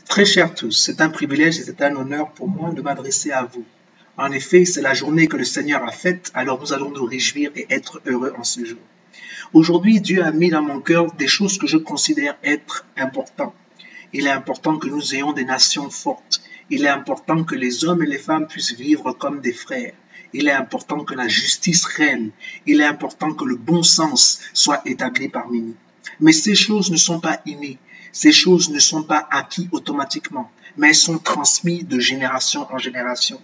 Très chers tous, c'est un privilège et c'est un honneur pour moi de m'adresser à vous. En effet, c'est la journée que le Seigneur a faite, alors nous allons nous réjouir et être heureux en ce jour. Aujourd'hui, Dieu a mis dans mon cœur des choses que je considère être importantes. Il est important que nous ayons des nations fortes. Il est important que les hommes et les femmes puissent vivre comme des frères. Il est important que la justice règne. Il est important que le bon sens soit établi parmi nous. Mais ces choses ne sont pas innées. Ces choses ne sont pas acquises automatiquement, mais elles sont transmises de génération en génération.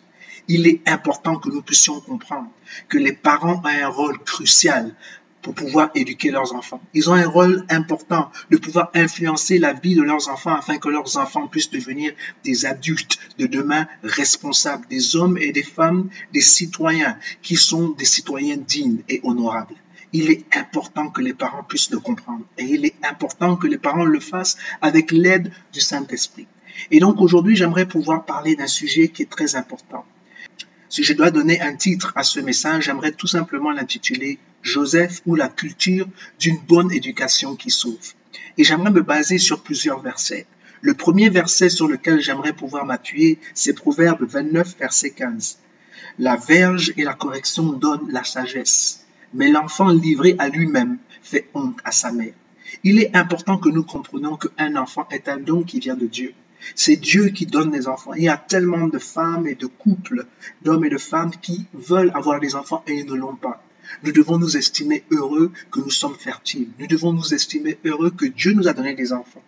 Il est important que nous puissions comprendre que les parents ont un rôle crucial pour pouvoir éduquer leurs enfants. Ils ont un rôle important de pouvoir influencer la vie de leurs enfants afin que leurs enfants puissent devenir des adultes de demain responsables, des hommes et des femmes, des citoyens qui sont des citoyens dignes et honorables. Il est important que les parents puissent le comprendre et il est important que les parents le fassent avec l'aide du Saint-Esprit. Et donc aujourd'hui, j'aimerais pouvoir parler d'un sujet qui est très important. Si je dois donner un titre à ce message, j'aimerais tout simplement l'intituler « Joseph ou la culture d'une bonne éducation qui sauve ». Et j'aimerais me baser sur plusieurs versets. Le premier verset sur lequel j'aimerais pouvoir m'appuyer, c'est Proverbe 29, verset 15. « La verge et la correction donnent la sagesse, mais l'enfant livré à lui-même fait honte à sa mère. » Il est important que nous comprenions qu'un enfant est un don qui vient de Dieu. C'est Dieu qui donne les enfants. Il y a tellement de femmes et de couples, d'hommes et de femmes qui veulent avoir des enfants et ils ne l'ont pas. Nous devons nous estimer heureux que nous sommes fertiles. Nous devons nous estimer heureux que Dieu nous a donné des enfants.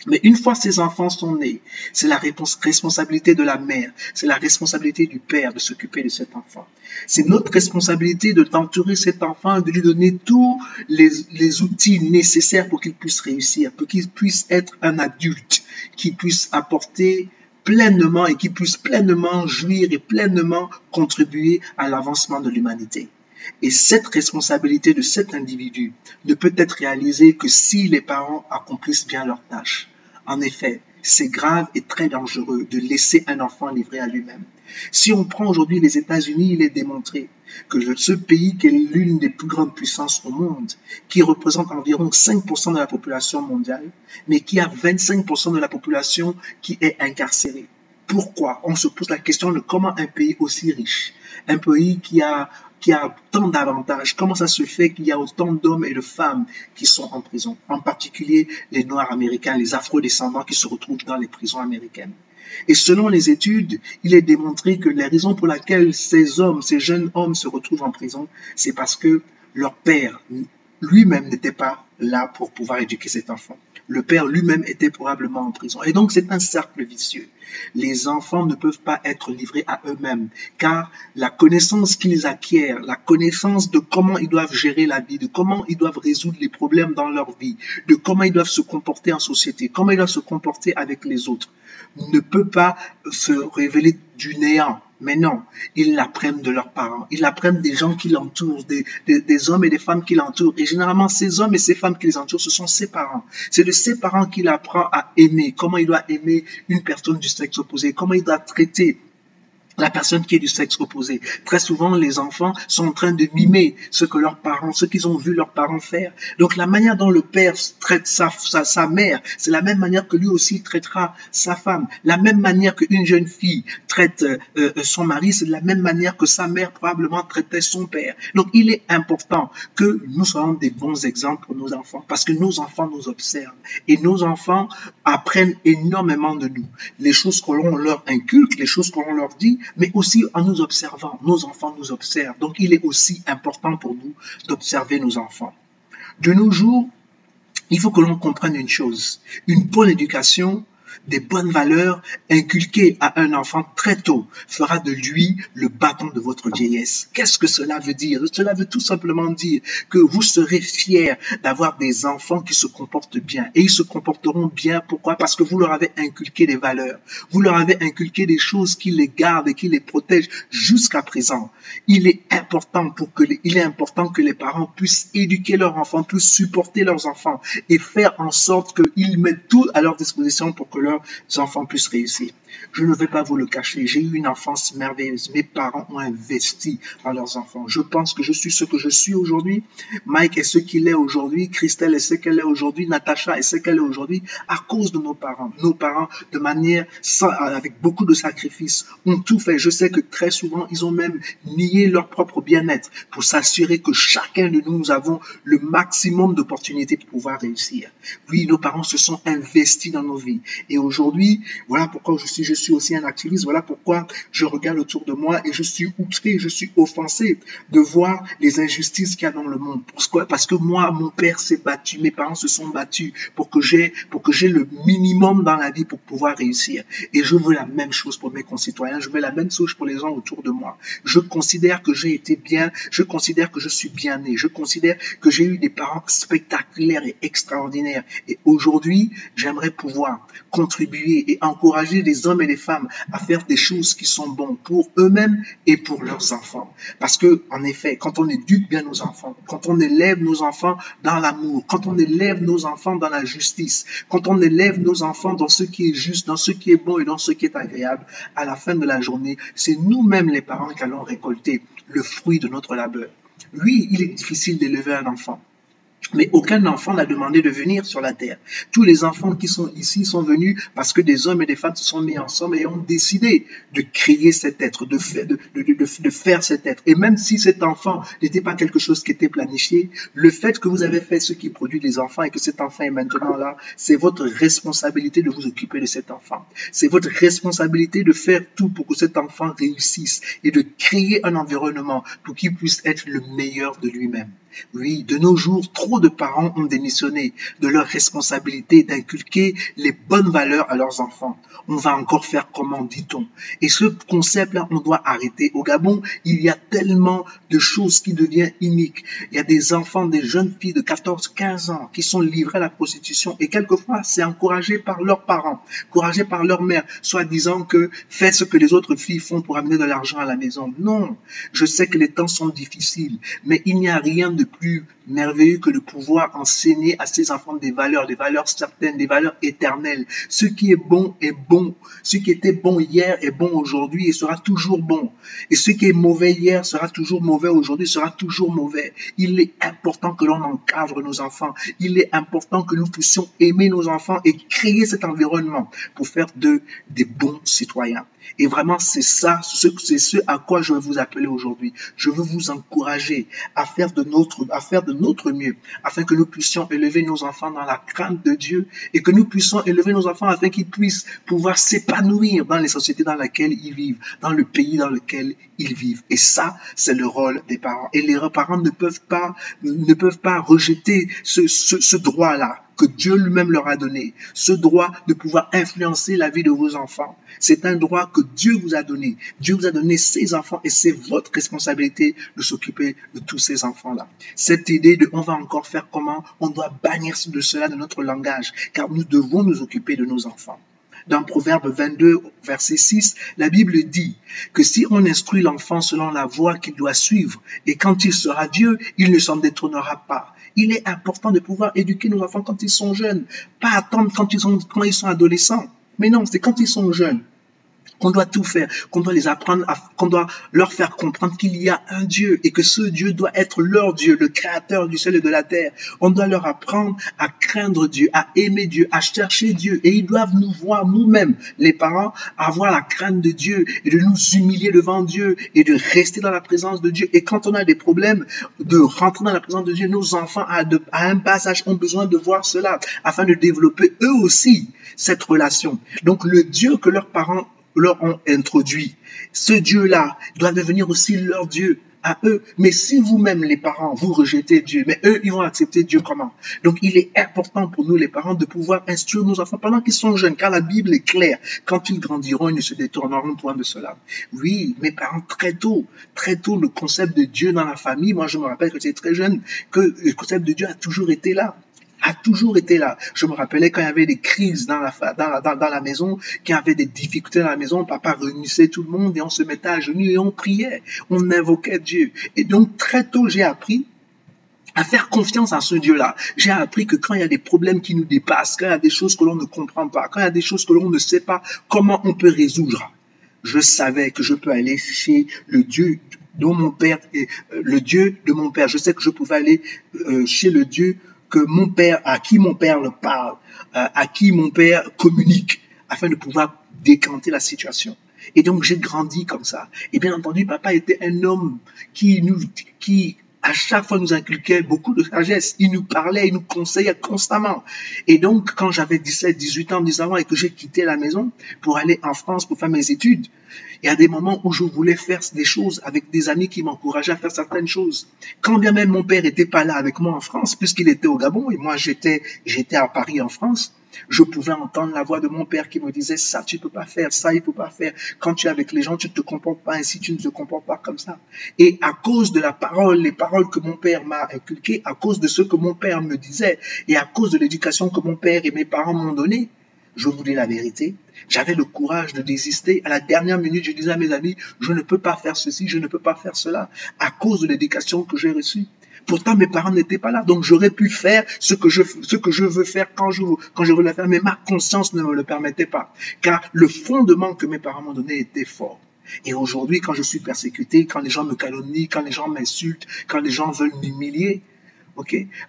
Mais une fois ces enfants sont nés, c'est la responsabilité de la mère, c'est la responsabilité du père de s'occuper de cet enfant. C'est notre responsabilité de d'entourer cet enfant, de lui donner tous les outils nécessaires pour qu'il puisse réussir, pour qu'il puisse être un adulte, qui puisse apporter pleinement et qui puisse pleinement jouir et pleinement contribuer à l'avancement de l'humanité. Et cette responsabilité de cet individu ne peut être réalisée que si les parents accomplissent bien leur tâche. En effet, c'est grave et très dangereux de laisser un enfant livré à lui-même. Si on prend aujourd'hui les États-Unis, il est démontré que ce pays qui est l'une des plus grandes puissances au monde, qui représente environ 5% de la population mondiale, mais qui a 25% de la population qui est incarcérée. Pourquoi? On se pose la question de comment un pays aussi riche, un pays qui a tant d'avantages, comment ça se fait qu'il y a autant d'hommes et de femmes qui sont en prison, en particulier les Noirs américains, les Afro-descendants qui se retrouvent dans les prisons américaines. Et selon les études, il est démontré que la raison pour laquelle ces hommes, ces jeunes hommes se retrouvent en prison, c'est parce que leur père lui-même n'était pas là pour pouvoir éduquer cet enfant. Le père lui-même était probablement en prison. Et donc, c'est un cercle vicieux. Les enfants ne peuvent pas être livrés à eux-mêmes, car la connaissance qu'ils acquièrent, la connaissance de comment ils doivent gérer la vie, de comment ils doivent résoudre les problèmes dans leur vie, de comment ils doivent se comporter en société, comment ils doivent se comporter avec les autres, ne peut pas se révéler du néant. Mais non, ils l'apprennent de leurs parents, ils l'apprennent des gens qui l'entourent, des hommes et des femmes qui l'entourent. Et généralement, ces hommes et ces femmes qui les entourent, ce sont ses parents. C'est de ses parents qu'il apprend à aimer, comment il doit aimer une personne du sexe opposé, comment il doit traiter la personne qui est du sexe opposé. Très souvent, les enfants sont en train de mimer ce que leurs parents, ce qu'ils ont vu leurs parents faire. Donc, la manière dont le père traite sa mère, c'est la même manière que lui aussi traitera sa femme. La même manière qu'une jeune fille traite son mari, c'est de la même manière que sa mère probablement traitait son père. Donc, il est important que nous soyons des bons exemples pour nos enfants, parce que nos enfants nous observent. Et nos enfants apprennent énormément de nous. Les choses que l'on leur inculque, les choses que l'on leur dit, mais aussi en nous observant. Nos enfants nous observent. Donc, il est aussi important pour nous d'observer nos enfants. De nos jours, il faut que l'on comprenne une chose. Une bonne éducation, des bonnes valeurs inculquées à un enfant très tôt fera de lui le bâton de votre vieillesse. Qu'est-ce que cela veut dire? Cela veut tout simplement dire que vous serez fiers d'avoir des enfants qui se comportent bien. Et ils se comporteront bien, pourquoi? Parce que vous leur avez inculqué des valeurs. Vous leur avez inculqué des choses qui les gardent et qui les protègent jusqu'à présent. Il est important que les parents puissent éduquer leurs enfants, puissent supporter leurs enfants et faire en sorte qu'ils mettent tout à leur disposition pour que que leurs enfants puissent réussir. Je ne vais pas vous le cacher, j'ai eu une enfance merveilleuse. Mes parents ont investi dans leurs enfants. Je pense que je suis ce que je suis aujourd'hui. Mike est ce qu'il est aujourd'hui. Christelle est ce qu'elle est aujourd'hui. Natacha est ce qu'elle est aujourd'hui à cause de nos parents. Nos parents, de manière avec beaucoup de sacrifices, ont tout fait. Je sais que très souvent, ils ont même nié leur propre bien-être pour s'assurer que chacun de nous avons le maximum d'opportunités pour pouvoir réussir. Oui, nos parents se sont investis dans nos vies. Et aujourd'hui, voilà pourquoi je suis aussi un activiste. Voilà pourquoi je regarde autour de moi et je suis outré, je suis offensé de voir les injustices qu'il y a dans le monde. Pourquoi? Parce que moi, mon père s'est battu, mes parents se sont battus pour que j'ai le minimum dans la vie pour pouvoir réussir. Et je veux la même chose pour mes concitoyens, je veux la même chose pour les gens autour de moi. Je considère que j'ai été bien, je considère que je suis bien né, je considère que j'ai eu des parents spectaculaires et extraordinaires. Et aujourd'hui, j'aimerais pouvoir contribuer et encourager les hommes et les femmes à faire des choses qui sont bonnes pour eux-mêmes et pour leurs enfants. Parce que, en effet, quand on éduque bien nos enfants, quand on élève nos enfants dans l'amour, quand on élève nos enfants dans la justice, quand on élève nos enfants dans ce qui est juste, dans ce qui est bon et dans ce qui est agréable, à la fin de la journée, c'est nous-mêmes les parents qui allons récolter le fruit de notre labeur. Oui, il est difficile d'élever un enfant. Mais aucun enfant n'a demandé de venir sur la terre. Tous les enfants qui sont ici sont venus parce que des hommes et des femmes se sont mis ensemble et ont décidé de créer cet être, de faire cet être. Et même si cet enfant n'était pas quelque chose qui était planifié, le fait que vous avez fait ce qui produit des enfants et que cet enfant est maintenant là, c'est votre responsabilité de vous occuper de cet enfant. C'est votre responsabilité de faire tout pour que cet enfant réussisse et de créer un environnement pour qu'il puisse être le meilleur de lui-même. Oui, de nos jours, trop de parents ont démissionné de leur responsabilité d'inculquer les bonnes valeurs à leurs enfants. On va encore faire comment, dit-on. Et ce concept-là, on doit arrêter. Au Gabon, il y a tellement de choses qui deviennent iniques. Il y a des enfants, des jeunes filles de 14, 15 ans qui sont livrés à la prostitution. Et quelquefois, c'est encouragé par leurs parents, encouragé par leur mère, soit disant que faites ce que les autres filles font pour amener de l'argent à la maison. Non, je sais que les temps sont difficiles, mais il n'y a rien de plus merveilleux que de pouvoir enseigner à ces enfants des valeurs certaines, des valeurs éternelles. Ce qui est bon est bon. Ce qui était bon hier est bon aujourd'hui et sera toujours bon. Et ce qui est mauvais hier sera toujours mauvais aujourd'hui, sera toujours mauvais. Il est important que l'on encadre nos enfants. Il est important que nous puissions aimer nos enfants et créer cet environnement pour faire d'eux des bons citoyens. Et vraiment, c'est ça, c'est ce à quoi je veux vous appeler aujourd'hui. Je veux vous encourager à faire de notre mieux, afin que nous puissions élever nos enfants dans la crainte de Dieu et que nous puissions élever nos enfants afin qu'ils puissent pouvoir s'épanouir dans les sociétés dans lesquelles ils vivent, dans le pays dans lequel ils vivent. Et ça, c'est le rôle des parents. Et les parents ne peuvent pas rejeter ce droit-là que Dieu lui-même leur a donné, ce droit de pouvoir influencer la vie de vos enfants. C'est un droit que Dieu vous a donné. Dieu vous a donné ses enfants et c'est votre responsabilité de s'occuper de tous ces enfants-là. Cette idée de on va encore faire comment, on doit bannir de cela de notre langage, car nous devons nous occuper de nos enfants. Dans Proverbe 22, verset 6, la Bible dit que si on instruit l'enfant selon la voie qu'il doit suivre, et quand il sera Dieu, il ne s'en détournera pas. Il est important de pouvoir éduquer nos enfants quand ils sont jeunes, pas attendre quand ils sont adolescents. Mais non, c'est quand ils sont jeunes qu'on doit tout faire, qu'on doit les apprendre, qu'on doit leur faire comprendre qu'il y a un Dieu et que ce Dieu doit être leur Dieu, le créateur du ciel et de la terre. On doit leur apprendre à craindre Dieu, à aimer Dieu, à chercher Dieu. Et ils doivent nous voir, nous-mêmes, les parents, avoir la crainte de Dieu et de nous humilier devant Dieu et de rester dans la présence de Dieu. Et quand on a des problèmes, de rentrer dans la présence de Dieu, nos enfants à un bas âge ont besoin de voir cela afin de développer eux aussi cette relation. Donc le Dieu que leurs parents leur ont introduit, ce Dieu-là doit devenir aussi leur Dieu à eux. Mais si vous-même, les parents, vous rejetez Dieu, mais eux, ils vont accepter Dieu comment? Donc, il est important pour nous, les parents, de pouvoir instruire nos enfants pendant qu'ils sont jeunes, car la Bible est claire. Quand ils grandiront, ils ne se détourneront point de cela. Oui, mes parents, très tôt, le concept de Dieu dans la famille, moi, je me rappelle que j'étais très jeune, que le concept de Dieu a toujours été là. Je me rappelais quand il y avait des crises dans la maison, qu'il y avait des difficultés dans la maison, papa réunissait tout le monde et on se mettait à genoux et on priait, on invoquait Dieu. Et donc très tôt j'ai appris à faire confiance à ce Dieu-là. J'ai appris que quand il y a des problèmes qui nous dépassent, quand il y a des choses que l'on ne comprend pas, quand il y a des choses que l'on ne sait pas comment on peut résoudre, je savais que je peux aller chez le Dieu dont mon père est le Dieu de mon père. Je sais que je pouvais aller chez le Dieu que mon père, à qui mon père le parle, à qui mon père communique, afin de pouvoir décanter la situation. Et donc j'ai grandi comme ça. Et bien entendu, papa était un homme qui à chaque fois nous inculquait beaucoup de sagesse. Il nous parlait, il nous conseillait constamment. Et donc, quand j'avais 17, 18 ans, 19 ans et que j'ai quitté la maison pour aller en France pour faire mes études, il y a des moments où je voulais faire des choses avec des amis qui m'encourageaient à faire certaines choses. Quand bien même mon père n'était pas là avec moi en France, puisqu'il était au Gabon et moi j'étais à Paris en France, je pouvais entendre la voix de mon père qui me disait ça tu peux pas faire, ça il faut pas faire. Quand tu es avec les gens, tu ne te comportes pas ainsi, tu ne te comportes pas comme ça. Et à cause de la parole, les paroles que mon père m'a inculquées, à cause de ce que mon père me disait et à cause de l'éducation que mon père et mes parents m'ont donnée, je voulais la vérité. J'avais le courage de désister. À la dernière minute, je disais à mes amis, je ne peux pas faire ceci, je ne peux pas faire cela, à cause de l'éducation que j'ai reçue. Pourtant, mes parents n'étaient pas là, donc j'aurais pu faire ce que je veux faire quand je veux le faire, mais ma conscience ne me le permettait pas, car le fondement que mes parents m'ont donné était fort. Et aujourd'hui, quand je suis persécuté, quand les gens me calomnient, quand les gens m'insultent, quand les gens veulent m'humilier,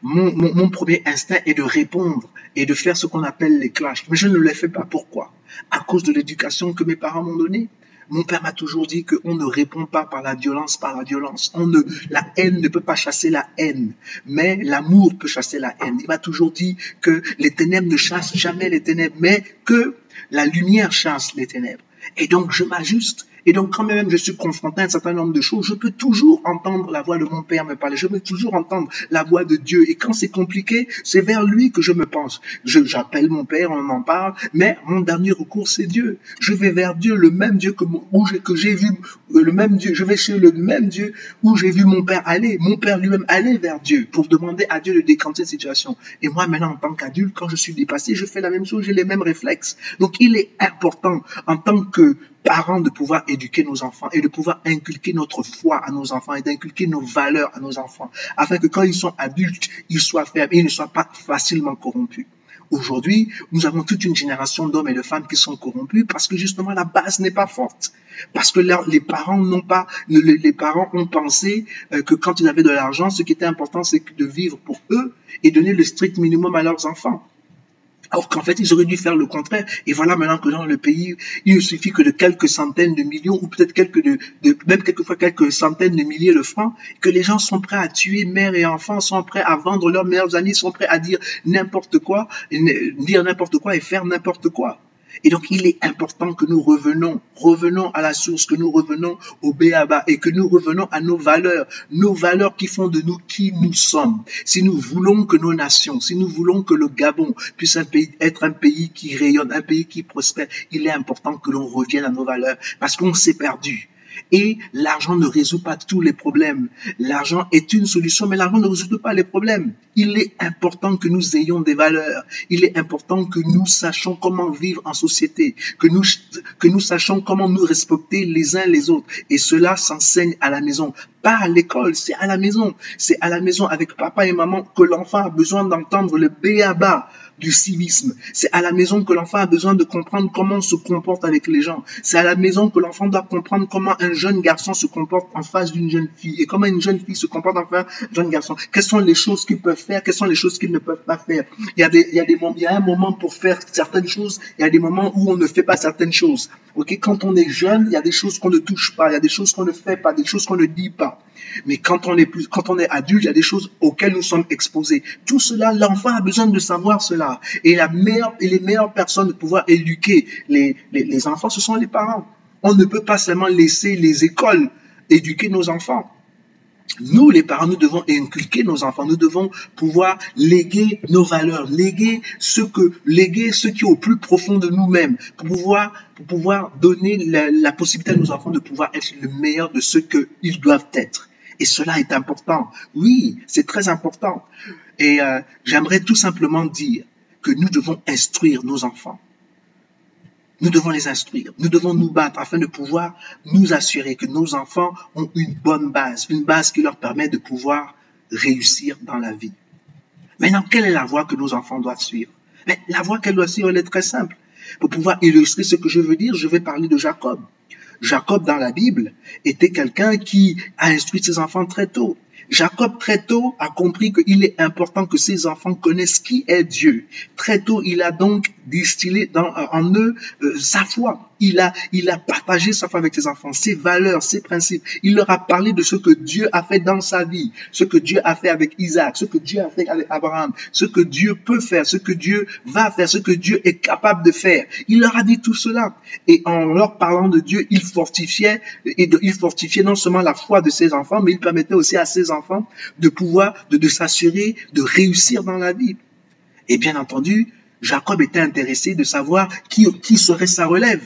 mon premier instinct est de répondre et de faire ce qu'on appelle les clashs. Mais je ne le fais pas. Pourquoi? À cause de l'éducation que mes parents m'ont donnée. Mon père m'a toujours dit qu'on ne répond pas par la violence, par la violence. La haine ne peut pas chasser la haine, mais l'amour peut chasser la haine. Il m'a toujours dit que les ténèbres ne chassent jamais les ténèbres, mais que la lumière chasse les ténèbres. Et donc, je m'ajuste. Et donc, quand même je suis confronté à un certain nombre de choses, je peux toujours entendre la voix de mon père me parler. Je peux toujours entendre la voix de Dieu. Et quand c'est compliqué, c'est vers lui que je me pense. J'appelle mon père, on en parle, mais mon dernier recours, c'est Dieu. Je vais vers Dieu, le même Dieu que j'ai vu, le même Dieu. Je vais chez le même Dieu où j'ai vu mon père aller. Mon père lui-même aller vers Dieu pour demander à Dieu de décanter cette situation. Et moi, maintenant, en tant qu'adulte, quand je suis dépassé, je fais la même chose, j'ai les mêmes réflexes. Donc, il est important, en tant que parents, de pouvoir éduquer nos enfants et de pouvoir inculquer notre foi à nos enfants et d'inculquer nos valeurs à nos enfants, afin que quand ils sont adultes, ils soient fermes et ils ne soient pas facilement corrompus. Aujourd'hui, nous avons toute une génération d'hommes et de femmes qui sont corrompus parce que justement la base n'est pas forte. Parce que les parents ont pensé que quand ils avaient de l'argent, ce qui était important, c'est de vivre pour eux et donner le strict minimum à leurs enfants. Alors qu'en fait, ils auraient dû faire le contraire. Et voilà maintenant que dans le pays, il ne suffit que de quelques centaines de millions ou peut-être même quelquefois quelques centaines de milliers de francs, que les gens sont prêts à tuer mère et enfants, sont prêts à vendre leurs meilleurs amis, sont prêts à dire n'importe quoi et faire n'importe quoi. Et donc, il est important que nous revenons à la source, que nous revenons au béaba et que nous revenons à nos valeurs qui font de nous qui nous sommes. Si nous voulons que nos nations, si nous voulons que le Gabon puisse être un pays qui rayonne, un pays qui prospère, il est important que l'on revienne à nos valeurs parce qu'on s'est perdu. Et l'argent ne résout pas tous les problèmes. L'argent est une solution, mais l'argent ne résout pas les problèmes. Il est important que nous ayons des valeurs. Il est important que nous sachions comment vivre en société, que nous sachions comment nous respecter les uns les autres. Et cela s'enseigne à la maison, pas à l'école, c'est à la maison. C'est à la maison avec papa et maman que l'enfant a besoin d'entendre le béaba du civisme. C'est à la maison que l'enfant a besoin de comprendre comment on se comporte avec les gens. C'est à la maison que l'enfant doit comprendre comment un jeune garçon se comporte en face d'une jeune fille et comment une jeune fille se comporte en face d'un jeune garçon. Quelles sont les choses qu'ils peuvent faire, quelles sont les choses qu'ils ne peuvent pas faire. Il y a un moment pour faire certaines choses, il y a des moments où on ne fait pas certaines choses. Quand on est jeune, il y a des choses qu'on ne touche pas, il y a des choses qu'on ne fait pas, des choses qu'on ne dit pas. Mais quand on est adulte, il y a des choses auxquelles nous sommes exposés. Tout cela, l'enfant a besoin de savoir cela. Et les meilleures personnes de pouvoir éduquer les enfants, ce sont les parents. On ne peut pas seulement laisser les écoles éduquer nos enfants. Nous, les parents, nous devons inculquer nos enfants. Nous devons pouvoir léguer nos valeurs, léguer ce qui est au plus profond de nous-mêmes, pour pouvoir donner la possibilité à nos enfants de pouvoir être le meilleur de ce qu'ils doivent être. Et cela est important. Oui, c'est très important. Et j'aimerais tout simplement dire que nous devons instruire nos enfants. Nous devons les instruire. Nous devons nous battre afin de pouvoir nous assurer que nos enfants ont une bonne base, une base qui leur permet de pouvoir réussir dans la vie. Maintenant, quelle est la voie que nos enfants doivent suivre? Mais la voie qu'elle doit suivre, elle est très simple. Pour pouvoir illustrer ce que je veux dire, je vais parler de Jacob. Jacob, dans la Bible, était quelqu'un qui a instruit ses enfants très tôt. Jacob, très tôt, a compris qu'il est important que ses enfants connaissent qui est Dieu. Très tôt, il a donc distillé en eux sa foi. Il a partagé sa foi avec ses enfants, ses valeurs, ses principes. Il leur a parlé de ce que Dieu a fait dans sa vie, ce que Dieu a fait avec Isaac, ce que Dieu a fait avec Abraham, ce que Dieu peut faire, ce que Dieu va faire, ce que Dieu est capable de faire. Il leur a dit tout cela. Et en leur parlant de Dieu, il fortifiait non seulement la foi de ses enfants, mais il permettait aussi à ses enfants de pouvoir, de s'assurer de réussir dans la vie. Et bien entendu, Jacob était intéressé de savoir qui serait sa relève.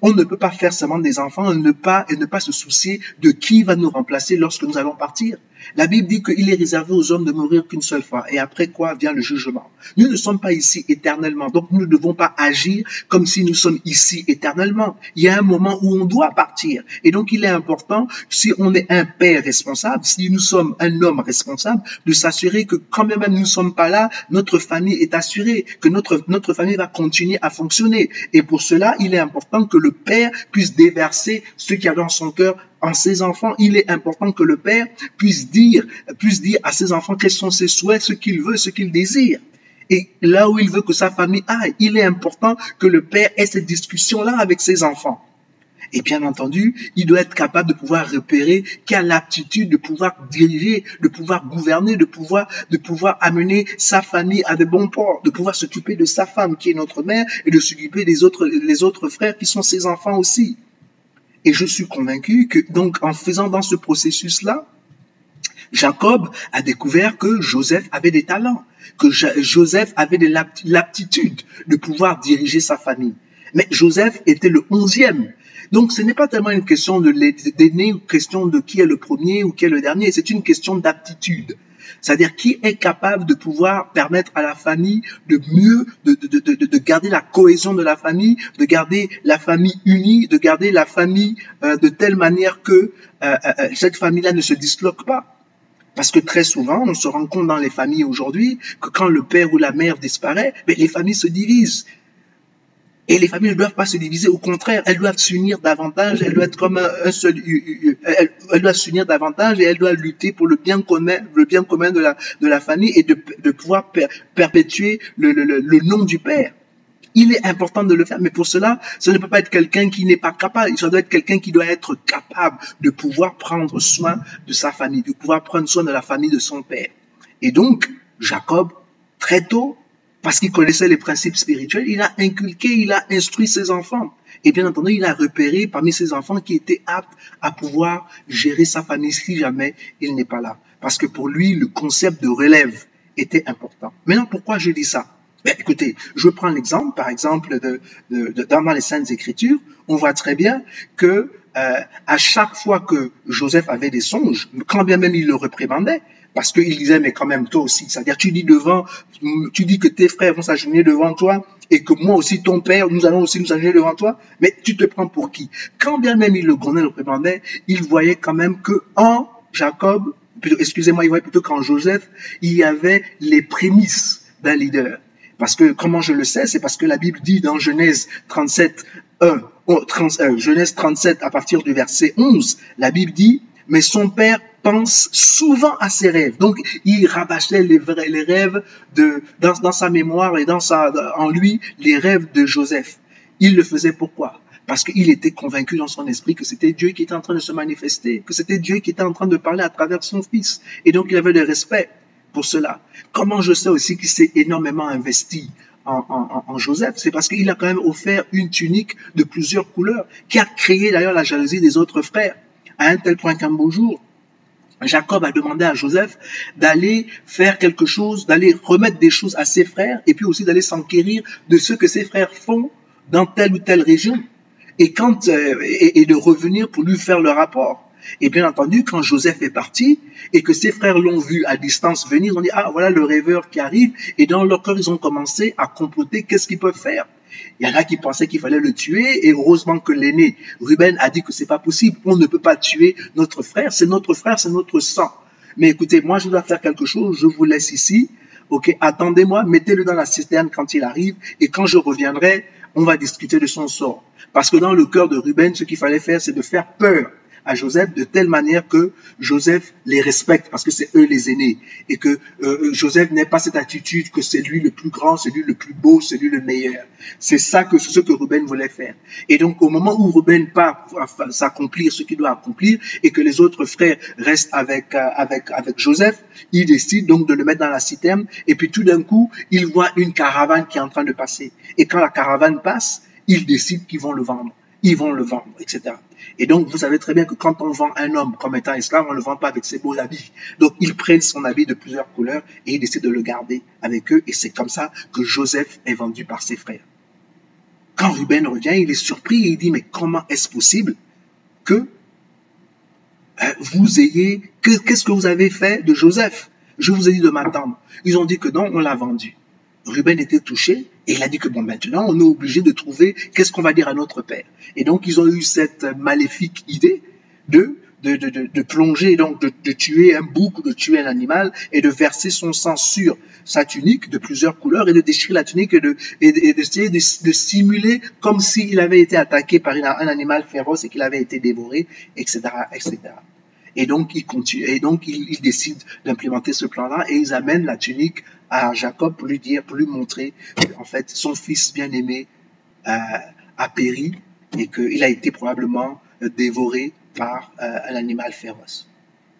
On ne peut pas faire seulement des enfants et ne pas se soucier de qui va nous remplacer lorsque nous allons partir. La Bible dit qu'il est réservé aux hommes de mourir qu'une seule fois. Et après quoi vient le jugement. Nous ne sommes pas ici éternellement. Donc nous ne devons pas agir comme si nous sommes ici éternellement. Il y a un moment où on doit partir. Et donc il est important, si on est un père responsable, si nous sommes un homme responsable, de s'assurer que quand même nous ne sommes pas là, notre famille est assurée, que notre famille va continuer à fonctionner. Et pour cela, il est important que le père puisse déverser ce qu'il y a dans son cœur en ses enfants. Il est important que le père puisse dire à ses enfants quels sont ses souhaits, ce qu'il veut, ce qu'il désire. Et là où il veut que sa famille aille, il est important que le père ait cette discussion-là avec ses enfants. Et bien entendu, il doit être capable de pouvoir repérer qui a l'aptitude de pouvoir diriger, de pouvoir gouverner, de pouvoir amener sa famille à de bons ports, de pouvoir s'occuper de sa femme qui est notre mère et de s'occuper des autres frères qui sont ses enfants aussi. Et je suis convaincu que donc en faisant dans ce processus-là, Jacob a découvert que Joseph avait des talents, que Joseph avait de l'aptitude de pouvoir diriger sa famille. Mais Joseph était le 11e. Donc ce n'est pas tellement une question d'aîné, une question de qui est le premier ou qui est le dernier, c'est une question d'aptitude. C'est-à-dire qui est capable de pouvoir permettre à la famille de mieux, de garder la cohésion de la famille, de garder la famille unie, de garder la famille de telle manière que cette famille-là ne se disloque pas. Parce que très souvent, on se rend compte dans les familles aujourd'hui que quand le père ou la mère disparaît, les familles se divisent. Et les familles ne doivent pas se diviser, au contraire, elles doivent s'unir davantage, elles doivent être comme elles doivent s'unir davantage et elles doivent lutter pour le bien commun de la famille et de pouvoir perpétuer le nom du père. Il est important de le faire, mais pour cela, ça ne peut pas être quelqu'un qui n'est pas capable, ça doit être quelqu'un qui doit être capable de pouvoir prendre soin de sa famille, de pouvoir prendre soin de la famille de son père. Et donc, Jacob, très tôt, parce qu'il connaissait les principes spirituels, il a inculqué, il a instruit ses enfants. Et bien entendu, il a repéré parmi ses enfants qui étaient aptes à pouvoir gérer sa famille si jamais il n'est pas là. Parce que pour lui, le concept de relève était important. Maintenant, pourquoi je dis ça? Écoutez, je prends l'exemple, par exemple, dans les Saintes Écritures, on voit très bien que à chaque fois que Joseph avait des songes, quand bien même il le réprimandait, parce qu'il disait, mais quand même toi aussi, c'est-à-dire tu dis que tes frères vont s'agenouiller devant toi et que moi aussi, ton père, nous allons aussi nous agenouiller devant toi, mais tu te prends pour qui? Quand bien même il le grondait, le réprimandait, il voyait quand même que en Jacob, excusez-moi, il voyait plutôt qu'en Joseph, il y avait les prémices d'un leader. Parce que, comment je le sais, c'est parce que la Bible dit dans Genèse 37, Genèse 37 à partir du verset 11, la Bible dit, mais son père pense souvent à ses rêves. Donc, il rabâchait les rêves dans sa mémoire et en lui, les rêves de Joseph. Il le faisait pourquoi? Parce qu'il était convaincu dans son esprit que c'était Dieu qui était en train de se manifester, que c'était Dieu qui était en train de parler à travers son fils. Et donc, il avait le respect pour cela. Comment je sais aussi qu'il s'est énormément investi en Joseph? C'est parce qu'il a quand même offert une tunique de plusieurs couleurs, qui a créé d'ailleurs la jalousie des autres frères, à un tel point qu'un beau jour, Jacob a demandé à Joseph d'aller faire quelque chose, d'aller remettre des choses à ses frères, et puis aussi d'aller s'enquérir de ce que ses frères font dans telle ou telle région, et de revenir pour lui faire le rapport. Et bien entendu, quand Joseph est parti et que ses frères l'ont vu à distance venir, ils ont dit, ah voilà le rêveur qui arrive, et dans leur cœur, ils ont commencé à comploter qu'est-ce qu'ils peuvent faire. Il y en a qui pensaient qu'il fallait le tuer, et heureusement que l'aîné, Ruben, a dit que c'est pas possible, on ne peut pas tuer notre frère, c'est notre sang. mais écoutez, moi je dois faire quelque chose, je vous laisse ici, ok, attendez-moi, mettez-le dans la citerne quand il arrive, et quand je reviendrai, on va discuter de son sort. Parce que dans le cœur de Ruben, ce qu'il fallait faire, c'est de faire peur à Joseph de telle manière que Joseph les respecte parce que c'est eux les aînés et que Joseph n'ait pas cette attitude que c'est lui le plus grand, c'est lui le plus beau, c'est lui le meilleur. C'est ça que ce que Ruben voulait faire. Et donc au moment où Ruben part s'accomplir ce qu'il doit accomplir et que les autres frères restent avec Joseph, il décide donc de le mettre dans la citerne et puis tout d'un coup, il voit une caravane qui est en train de passer. Et quand la caravane passe, il décide qu'ils vont le vendre. Ils vont le vendre, etc. Et donc, vous savez très bien que quand on vend un homme comme étant esclave, on ne le vend pas avec ses beaux habits. Donc, ils prennent son habit de plusieurs couleurs et ils décident de le garder avec eux. Et c'est comme ça que Joseph est vendu par ses frères. Quand Ruben revient, il est surpris et il dit, mais comment est-ce possible que vous ayez... Qu'est-ce que vous avez fait de Joseph? Je vous ai dit de m'attendre. Ils ont dit que non, on l'a vendu. Ruben était touché et il a dit que bon, maintenant, on est obligé de trouver qu'est-ce qu'on va dire à notre père. Et donc, ils ont eu cette maléfique idée de plonger, donc de tuer un bouc ou de tuer un animal et de verser son sang sur sa tunique de plusieurs couleurs et de déchirer la tunique et d'essayer de simuler comme s'il avait été attaqué par un animal féroce et qu'il avait été dévoré, etc., etc. Et donc, ils décident d'implémenter ce plan-là et ils amènent la tunique à Jacob pour lui dire, pour lui montrer qu'en fait, son fils bien-aimé a péri et qu'il a été probablement dévoré par un animal féroce.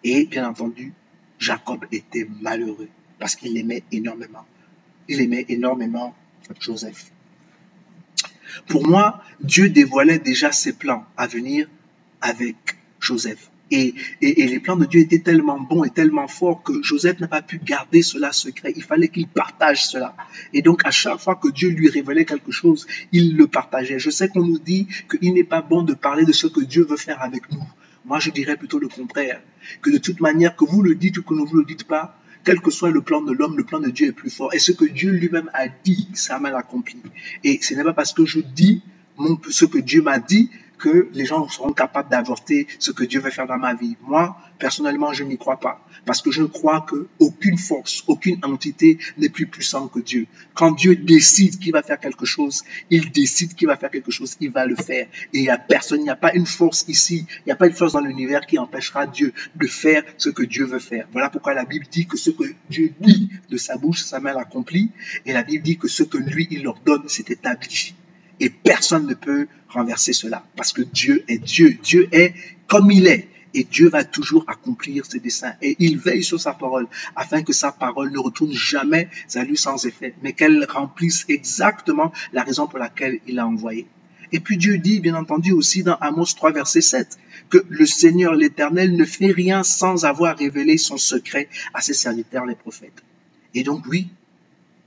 Et bien entendu, Jacob était malheureux parce qu'il l'aimait énormément. Il aimait énormément Joseph. Pour moi, Dieu dévoilait déjà ses plans à venir avec Joseph. Et les plans de Dieu étaient tellement bons et tellement forts que Joseph n'a pas pu garder cela secret. Il fallait qu'il partage cela. Et donc, à chaque fois que Dieu lui révélait quelque chose, il le partageait. Je sais qu'on nous dit qu'il n'est pas bon de parler de ce que Dieu veut faire avec nous. Moi, je dirais plutôt le contraire. Que de toute manière, que vous le dites ou que ne vous le dites pas, quel que soit le plan de l'homme, le plan de Dieu est plus fort. Et ce que Dieu lui-même a dit, ça m'a accompli. Et ce n'est pas parce que je dis ce que Dieu m'a dit que les gens seront capables d'avorter ce que Dieu veut faire dans ma vie. Moi, personnellement, je n'y crois pas. Parce que je crois qu'aucune force, aucune entité n'est plus puissante que Dieu. Quand Dieu décide qu'il va faire quelque chose, il décide qu'il va faire quelque chose, il va le faire. Et il n'y a personne, il n'y a pas une force ici, il n'y a pas une force dans l'univers qui empêchera Dieu de faire ce que Dieu veut faire. Voilà pourquoi la Bible dit que ce que Dieu dit de sa bouche, sa main l'accomplit. Et la Bible dit que ce que lui, il ordonne, c'est établi. Et personne ne peut renverser cela. Parce que Dieu est Dieu. Dieu est comme il est. Et Dieu va toujours accomplir ses desseins. Et il veille sur sa parole, afin que sa parole ne retourne jamais à lui sans effet, mais qu'elle remplisse exactement la raison pour laquelle il l'a envoyé. Et puis Dieu dit, bien entendu, aussi dans Amos 3, verset 7, que le Seigneur l'Éternel ne fait rien sans avoir révélé son secret à ses serviteurs, les prophètes. Et donc, oui,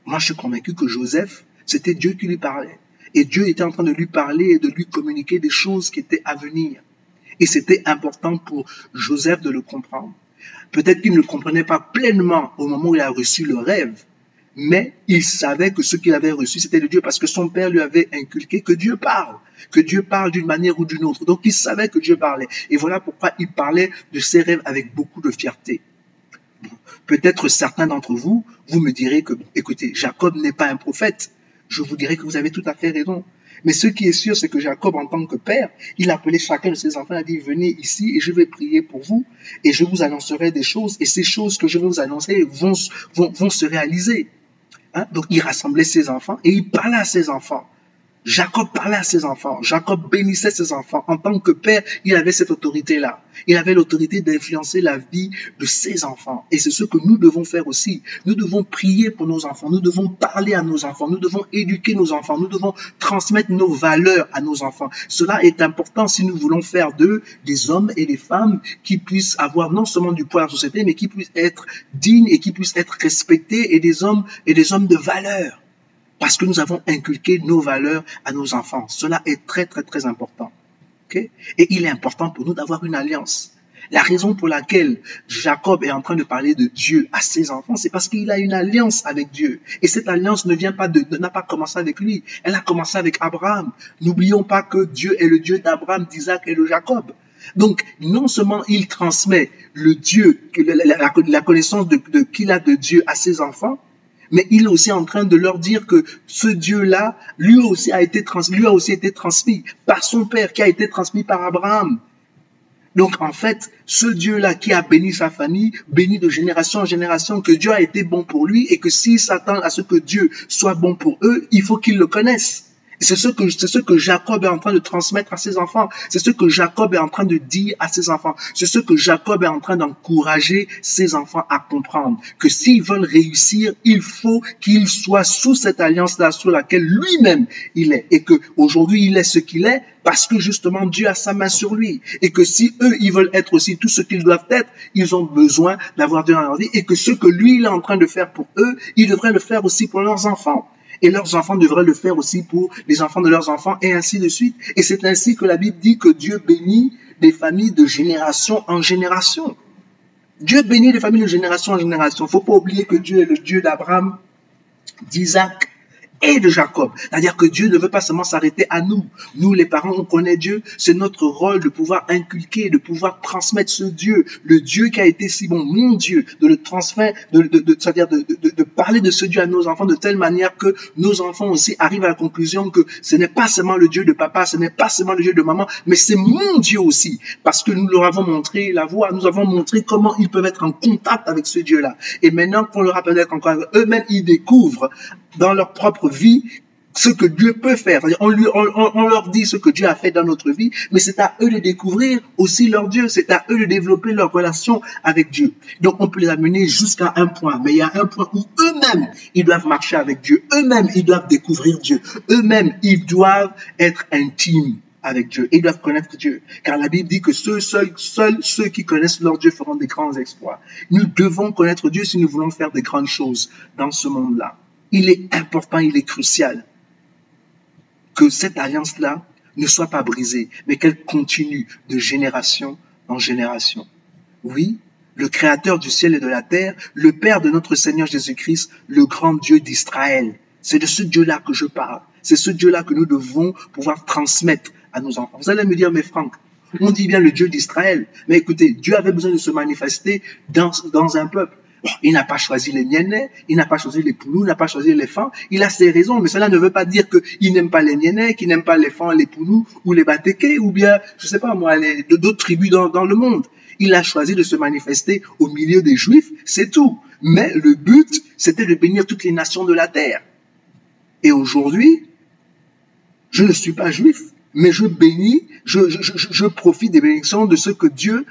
moi je suis convaincu que Joseph, c'était Dieu qui lui parlait. Et Dieu était en train de lui parler et de lui communiquer des choses qui étaient à venir. Et c'était important pour Joseph de le comprendre. Peut-être qu'il ne le comprenait pas pleinement au moment où il a reçu le rêve, mais il savait que ce qu'il avait reçu, c'était de Dieu, parce que son père lui avait inculqué que Dieu parle d'une manière ou d'une autre. Donc il savait que Dieu parlait. Et voilà pourquoi il parlait de ses rêves avec beaucoup de fierté. Peut-être certains d'entre vous, vous me direz que, écoutez, Jacob n'est pas un prophète. Je vous dirais que vous avez tout à fait raison. Mais ce qui est sûr, c'est que Jacob, en tant que père, il appelait chacun de ses enfants, il a dit, venez ici et je vais prier pour vous et je vous annoncerai des choses et ces choses que je vais vous annoncer vont se réaliser. Hein? Donc, il rassemblait ses enfants et il parlait à ses enfants. Jacob parlait à ses enfants. Jacob bénissait ses enfants. En tant que père, il avait cette autorité-là. Il avait l'autorité d'influencer la vie de ses enfants. Et c'est ce que nous devons faire aussi. Nous devons prier pour nos enfants. Nous devons parler à nos enfants. Nous devons éduquer nos enfants. Nous devons transmettre nos valeurs à nos enfants. Cela est important si nous voulons faire d'eux des hommes et des femmes qui puissent avoir non seulement du poids dans la société, mais qui puissent être dignes et qui puissent être respectés et des hommes de valeur. Parce que nous avons inculqué nos valeurs à nos enfants. Cela est très, très, très important. Okay? Et il est important pour nous d'avoir une alliance. La raison pour laquelle Jacob est en train de parler de Dieu à ses enfants, c'est parce qu'il a une alliance avec Dieu. Et cette alliance n'a pas commencé avec lui. Elle a commencé avec Abraham. N'oublions pas que Dieu est le Dieu d'Abraham, d'Isaac et de Jacob. Donc, non seulement il transmet le Dieu, la connaissance qu'il a de Dieu à ses enfants, mais il est aussi en train de leur dire que ce Dieu-là, lui aussi a été transmis par son père, qui a été transmis par Abraham. Donc, en fait, ce Dieu-là qui a béni sa famille, béni de génération en génération, que Dieu a été bon pour lui et que s'ils s'attendent à ce que Dieu soit bon pour eux, il faut qu'ils le connaissent. C'est ce que Jacob est en train de transmettre à ses enfants. C'est ce que Jacob est en train de dire à ses enfants. C'est ce que Jacob est en train d'encourager ses enfants à comprendre. Que s'ils veulent réussir, il faut qu'ils soient sous cette alliance-là sur laquelle lui-même il est. Et que aujourd'hui il est ce qu'il est parce que justement Dieu a sa main sur lui. Et que si eux, ils veulent être aussi tout ce qu'ils doivent être, ils ont besoin d'avoir Dieu dans leur vie. Et que ce que lui, il est en train de faire pour eux, il devrait le faire aussi pour leurs enfants. Et leurs enfants devraient le faire aussi pour les enfants de leurs enfants, et ainsi de suite. Et c'est ainsi que la Bible dit que Dieu bénit des familles de génération en génération. Dieu bénit des familles de génération en génération. Il ne faut pas oublier que Dieu est le Dieu d'Abraham, d'Isaac et de Jacob. C'est-à-dire que Dieu ne veut pas seulement s'arrêter à nous. Nous, les parents, on connaît Dieu. C'est notre rôle de pouvoir inculquer, de pouvoir transmettre ce Dieu, le Dieu qui a été si bon, mon Dieu, de le transmettre, c'est-à-dire de parler de ce Dieu à nos enfants de telle manière que nos enfants aussi arrivent à la conclusion que ce n'est pas seulement le Dieu de papa, ce n'est pas seulement le Dieu de maman, mais c'est mon Dieu aussi. Parce que nous leur avons montré la voie, nous avons montré comment ils peuvent être en contact avec ce Dieu-là. Et maintenant qu'on leur a peut-être encore, eux-mêmes, ils découvrent dans leur propre vie ce que Dieu peut faire. On leur dit ce que Dieu a fait dans notre vie, mais c'est à eux de découvrir aussi leur Dieu, c'est à eux de développer leur relation avec Dieu. Donc on peut les amener jusqu'à un point, mais il y a un point où eux-mêmes, ils doivent marcher avec Dieu, eux-mêmes, ils doivent découvrir Dieu, eux-mêmes, ils doivent être intimes avec Dieu, ils doivent connaître Dieu, car la Bible dit que seuls ceux qui connaissent leur Dieu feront des grands exploits. Nous devons connaître Dieu si nous voulons faire des grandes choses dans ce monde-là. Il est important, il est crucial que cette alliance-là ne soit pas brisée, mais qu'elle continue de génération en génération. Oui, le Créateur du ciel et de la terre, le Père de notre Seigneur Jésus-Christ, le grand Dieu d'Israël. C'est de ce Dieu-là que je parle. C'est ce Dieu-là que nous devons pouvoir transmettre à nos enfants. Vous allez me dire, mais Franck, on dit bien le Dieu d'Israël. Mais écoutez, Dieu avait besoin de se manifester dans un peuple. Bon, il n'a pas choisi les Nienais, il n'a pas choisi les Pounous, il n'a pas choisi les éléphants. Il a ses raisons, mais cela ne veut pas dire qu'il n'aime pas les Nienais, qu'il n'aime pas les éléphants, les Pounous ou les Batékés ou bien, je ne sais pas moi, d'autres tribus dans le monde. Il a choisi de se manifester au milieu des Juifs, c'est tout. Mais le but, c'était de bénir toutes les nations de la terre. Et aujourd'hui, je ne suis pas juif, mais je bénis, je profite des bénédictions de ce que Dieu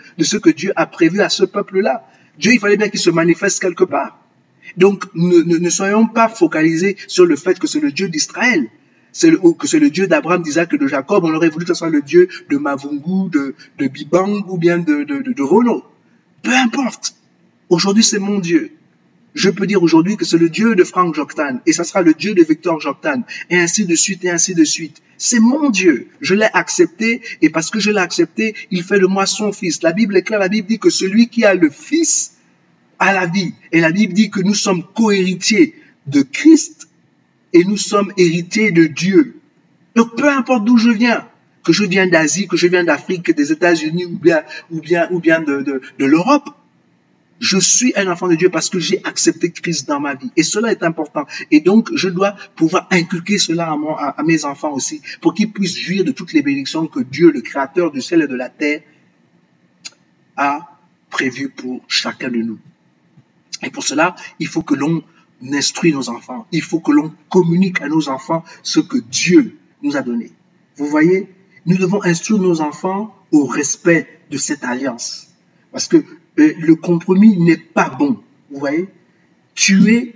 a prévu à ce peuple-là. Dieu, il fallait bien qu'il se manifeste quelque part. Donc, ne soyons pas focalisés sur le fait que c'est le Dieu d'Israël, que c'est le Dieu d'Abraham, d'Isaac et de Jacob. On aurait voulu que ce soit le Dieu de Mavungu, de Bibang ou bien de Renaud. Peu importe. Aujourd'hui, c'est mon Dieu. Je peux dire aujourd'hui que c'est le Dieu de Franck Joktan, et ça sera le Dieu de Victor Joktan, et ainsi de suite, et ainsi de suite. C'est mon Dieu. Je l'ai accepté, et parce que je l'ai accepté, il fait de moi son fils. La Bible est claire, la Bible dit que celui qui a le fils a la vie. Et la Bible dit que nous sommes co-héritiers de Christ, et nous sommes héritiers de Dieu. Donc peu importe d'où je viens, que je viens d'Asie, que je viens d'Afrique, des États-Unis, ou bien de l'Europe, je suis un enfant de Dieu parce que j'ai accepté Christ dans ma vie. Et cela est important. Et donc, je dois pouvoir inculquer cela à mes enfants aussi, pour qu'ils puissent jouir de toutes les bénédictions que Dieu, le Créateur du ciel et de la terre, a prévues pour chacun de nous. Et pour cela, il faut que l'on instruise nos enfants. Il faut que l'on communique à nos enfants ce que Dieu nous a donné. Vous voyez, nous devons instruire nos enfants au respect de cette alliance. Parce que le compromis n'est pas bon. Vous voyez, tuer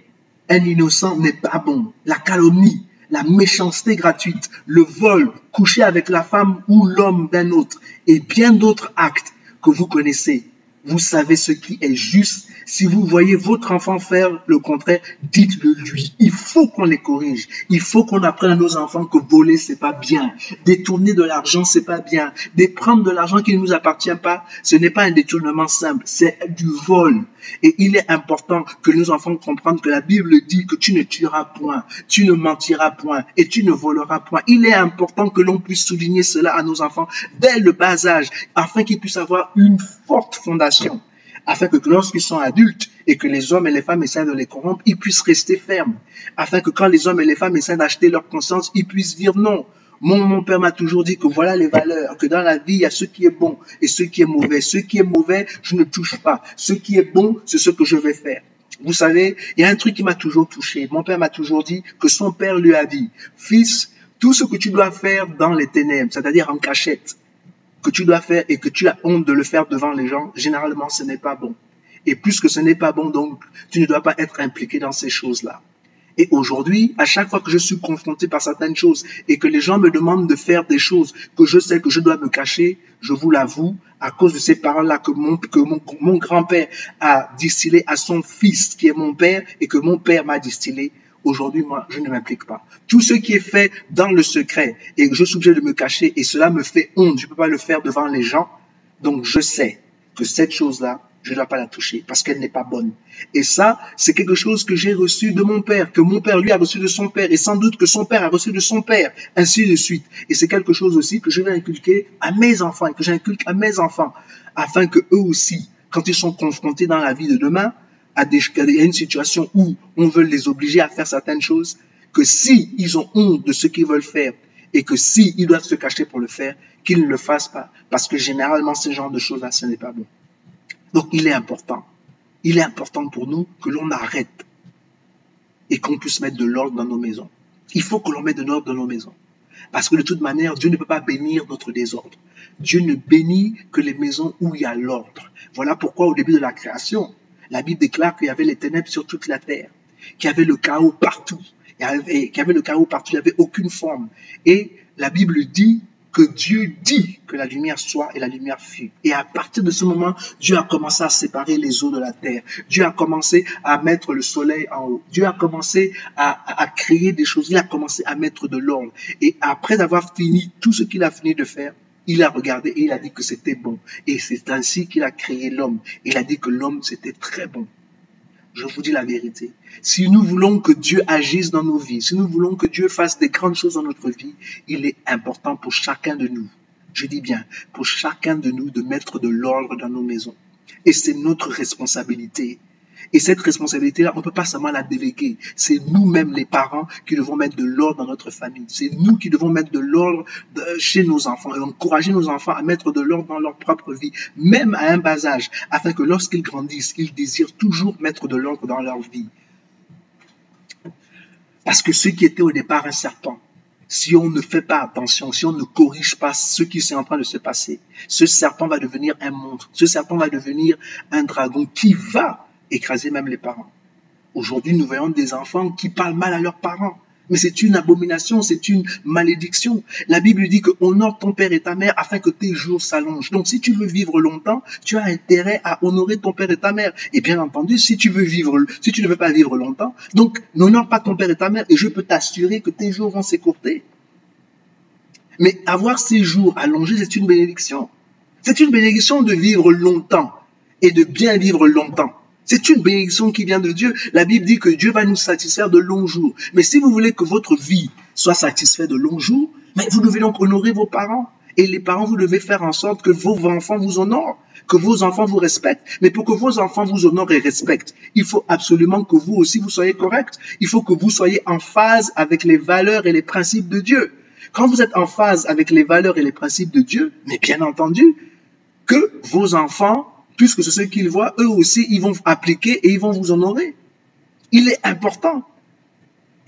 un innocent n'est pas bon. La calomnie, la méchanceté gratuite, le vol, coucher avec la femme ou l'homme d'un autre et bien d'autres actes que vous connaissez Vous savez ce qui est juste. Si vous voyez votre enfant faire le contraire, dites-le lui. Il faut qu'on les corrige. Il faut qu'on apprenne à nos enfants que voler, c'est pas bien. Détourner de l'argent, c'est pas bien. Prendre de l'argent qui ne nous appartient pas, ce n'est pas un détournement simple, c'est du vol. Et il est important que nos enfants comprennent que la Bible dit que tu ne tueras point, tu ne mentiras point et tu ne voleras point. Il est important que l'on puisse souligner cela à nos enfants dès le bas âge, afin qu'ils puissent avoir une forte fondation, afin que lorsqu'ils sont adultes et que les hommes et les femmes essaient de les corrompre, ils puissent rester fermes, afin que quand les hommes et les femmes essaient d'acheter leur conscience, ils puissent dire non. Mon père m'a toujours dit que voilà les valeurs, que dans la vie, il y a ce qui est bon et ce qui est mauvais. Ce qui est mauvais, je ne touche pas. Ce qui est bon, c'est ce que je vais faire. Vous savez, il y a un truc qui m'a toujours touché. Mon père m'a toujours dit que son père lui a dit, fils, tout ce que tu dois faire dans les ténèbres, c'est-à-dire en cachette, que tu dois faire et que tu as honte de le faire devant les gens, généralement, ce n'est pas bon. Et puisque ce n'est pas bon, donc, tu ne dois pas être impliqué dans ces choses-là. Et aujourd'hui, à chaque fois que je suis confronté par certaines choses et que les gens me demandent de faire des choses que je sais que je dois me cacher, je vous l'avoue, à cause de ces paroles-là que mon grand-père a distillé à son fils, qui est mon père, et que mon père m'a distillé, aujourd'hui, moi, je ne m'implique pas. Tout ce qui est fait dans le secret et que je suis obligé de me cacher et cela me fait honte, je ne peux pas le faire devant les gens, donc je sais que cette chose-là, je ne dois pas la toucher parce qu'elle n'est pas bonne. Et ça, c'est quelque chose que j'ai reçu de mon père, que mon père lui a reçu de son père et sans doute que son père a reçu de son père, ainsi de suite. Et c'est quelque chose aussi que je vais inculquer à mes enfants et que j'inculque à mes enfants afin que eux aussi, quand ils sont confrontés dans la vie de demain à une situation où on veut les obliger à faire certaines choses, que si ils ont honte de ce qu'ils veulent faire et que si ils doivent se cacher pour le faire, qu'ils ne le fassent pas parce que généralement ce genre de choses-là, ce n'est pas bon. Donc, il est important pour nous que l'on arrête et qu'on puisse mettre de l'ordre dans nos maisons. Il faut que l'on mette de l'ordre dans nos maisons. Parce que de toute manière, Dieu ne peut pas bénir notre désordre. Dieu ne bénit que les maisons où il y a l'ordre. Voilà pourquoi au début de la création, la Bible déclare qu'il y avait les ténèbres sur toute la terre, qu'il y avait le chaos partout. Il n'y avait aucune forme. Et la Bible dit que Dieu dit que la lumière soit et la lumière fut. Et à partir de ce moment, Dieu a commencé à séparer les eaux de la terre. Dieu a commencé à mettre le soleil en haut. Dieu a commencé à créer des choses. Il a commencé à mettre de l'ordre. Et après avoir fini tout ce qu'il a fini de faire, il a regardé et il a dit que c'était bon. Et c'est ainsi qu'il a créé l'homme. Il a dit que l'homme, c'était très bon. Je vous dis la vérité. Si nous voulons que Dieu agisse dans nos vies, si nous voulons que Dieu fasse des grandes choses dans notre vie, il est important pour chacun de nous, je dis bien, pour chacun de nous de mettre de l'ordre dans nos maisons. Et c'est notre responsabilité. Et cette responsabilité-là, on ne peut pas seulement la déléguer. C'est nous-mêmes, les parents, qui devons mettre de l'ordre dans notre famille. C'est nous qui devons mettre de l'ordre chez nos enfants et encourager nos enfants à mettre de l'ordre dans leur propre vie, même à un bas âge, afin que lorsqu'ils grandissent, ils désirent toujours mettre de l'ordre dans leur vie. Parce que ce qui était au départ un serpent, si on ne fait pas attention, si on ne corrige pas ce qui est en train de se passer, ce serpent va devenir un monstre. Ce serpent va devenir un dragon qui va écraser même les parents. Aujourd'hui, nous voyons des enfants qui parlent mal à leurs parents. Mais c'est une abomination, c'est une malédiction. La Bible dit que honore ton père et ta mère afin que tes jours s'allongent. Donc, si tu veux vivre longtemps, tu as intérêt à honorer ton père et ta mère. Et bien entendu, si tu ne veux pas vivre longtemps, donc n'honore pas ton père et ta mère et je peux t'assurer que tes jours vont s'écourter. Mais avoir ces jours allongés, c'est une bénédiction. C'est une bénédiction de vivre longtemps et de bien vivre longtemps. C'est une bénédiction qui vient de Dieu. La Bible dit que Dieu va nous satisfaire de longs jours. Mais si vous voulez que votre vie soit satisfaite de longs jours, mais vous devez donc honorer vos parents. Et les parents, vous devez faire en sorte que vos enfants vous honorent, que vos enfants vous respectent. Mais pour que vos enfants vous honorent et respectent, il faut absolument que vous aussi, vous soyez correct. Il faut que vous soyez en phase avec les valeurs et les principes de Dieu. Quand vous êtes en phase avec les valeurs et les principes de Dieu, mais bien entendu, que vos enfants, puisque c'est ce qu'ils voient, eux aussi, ils vont appliquer et ils vont vous honorer. Il est important.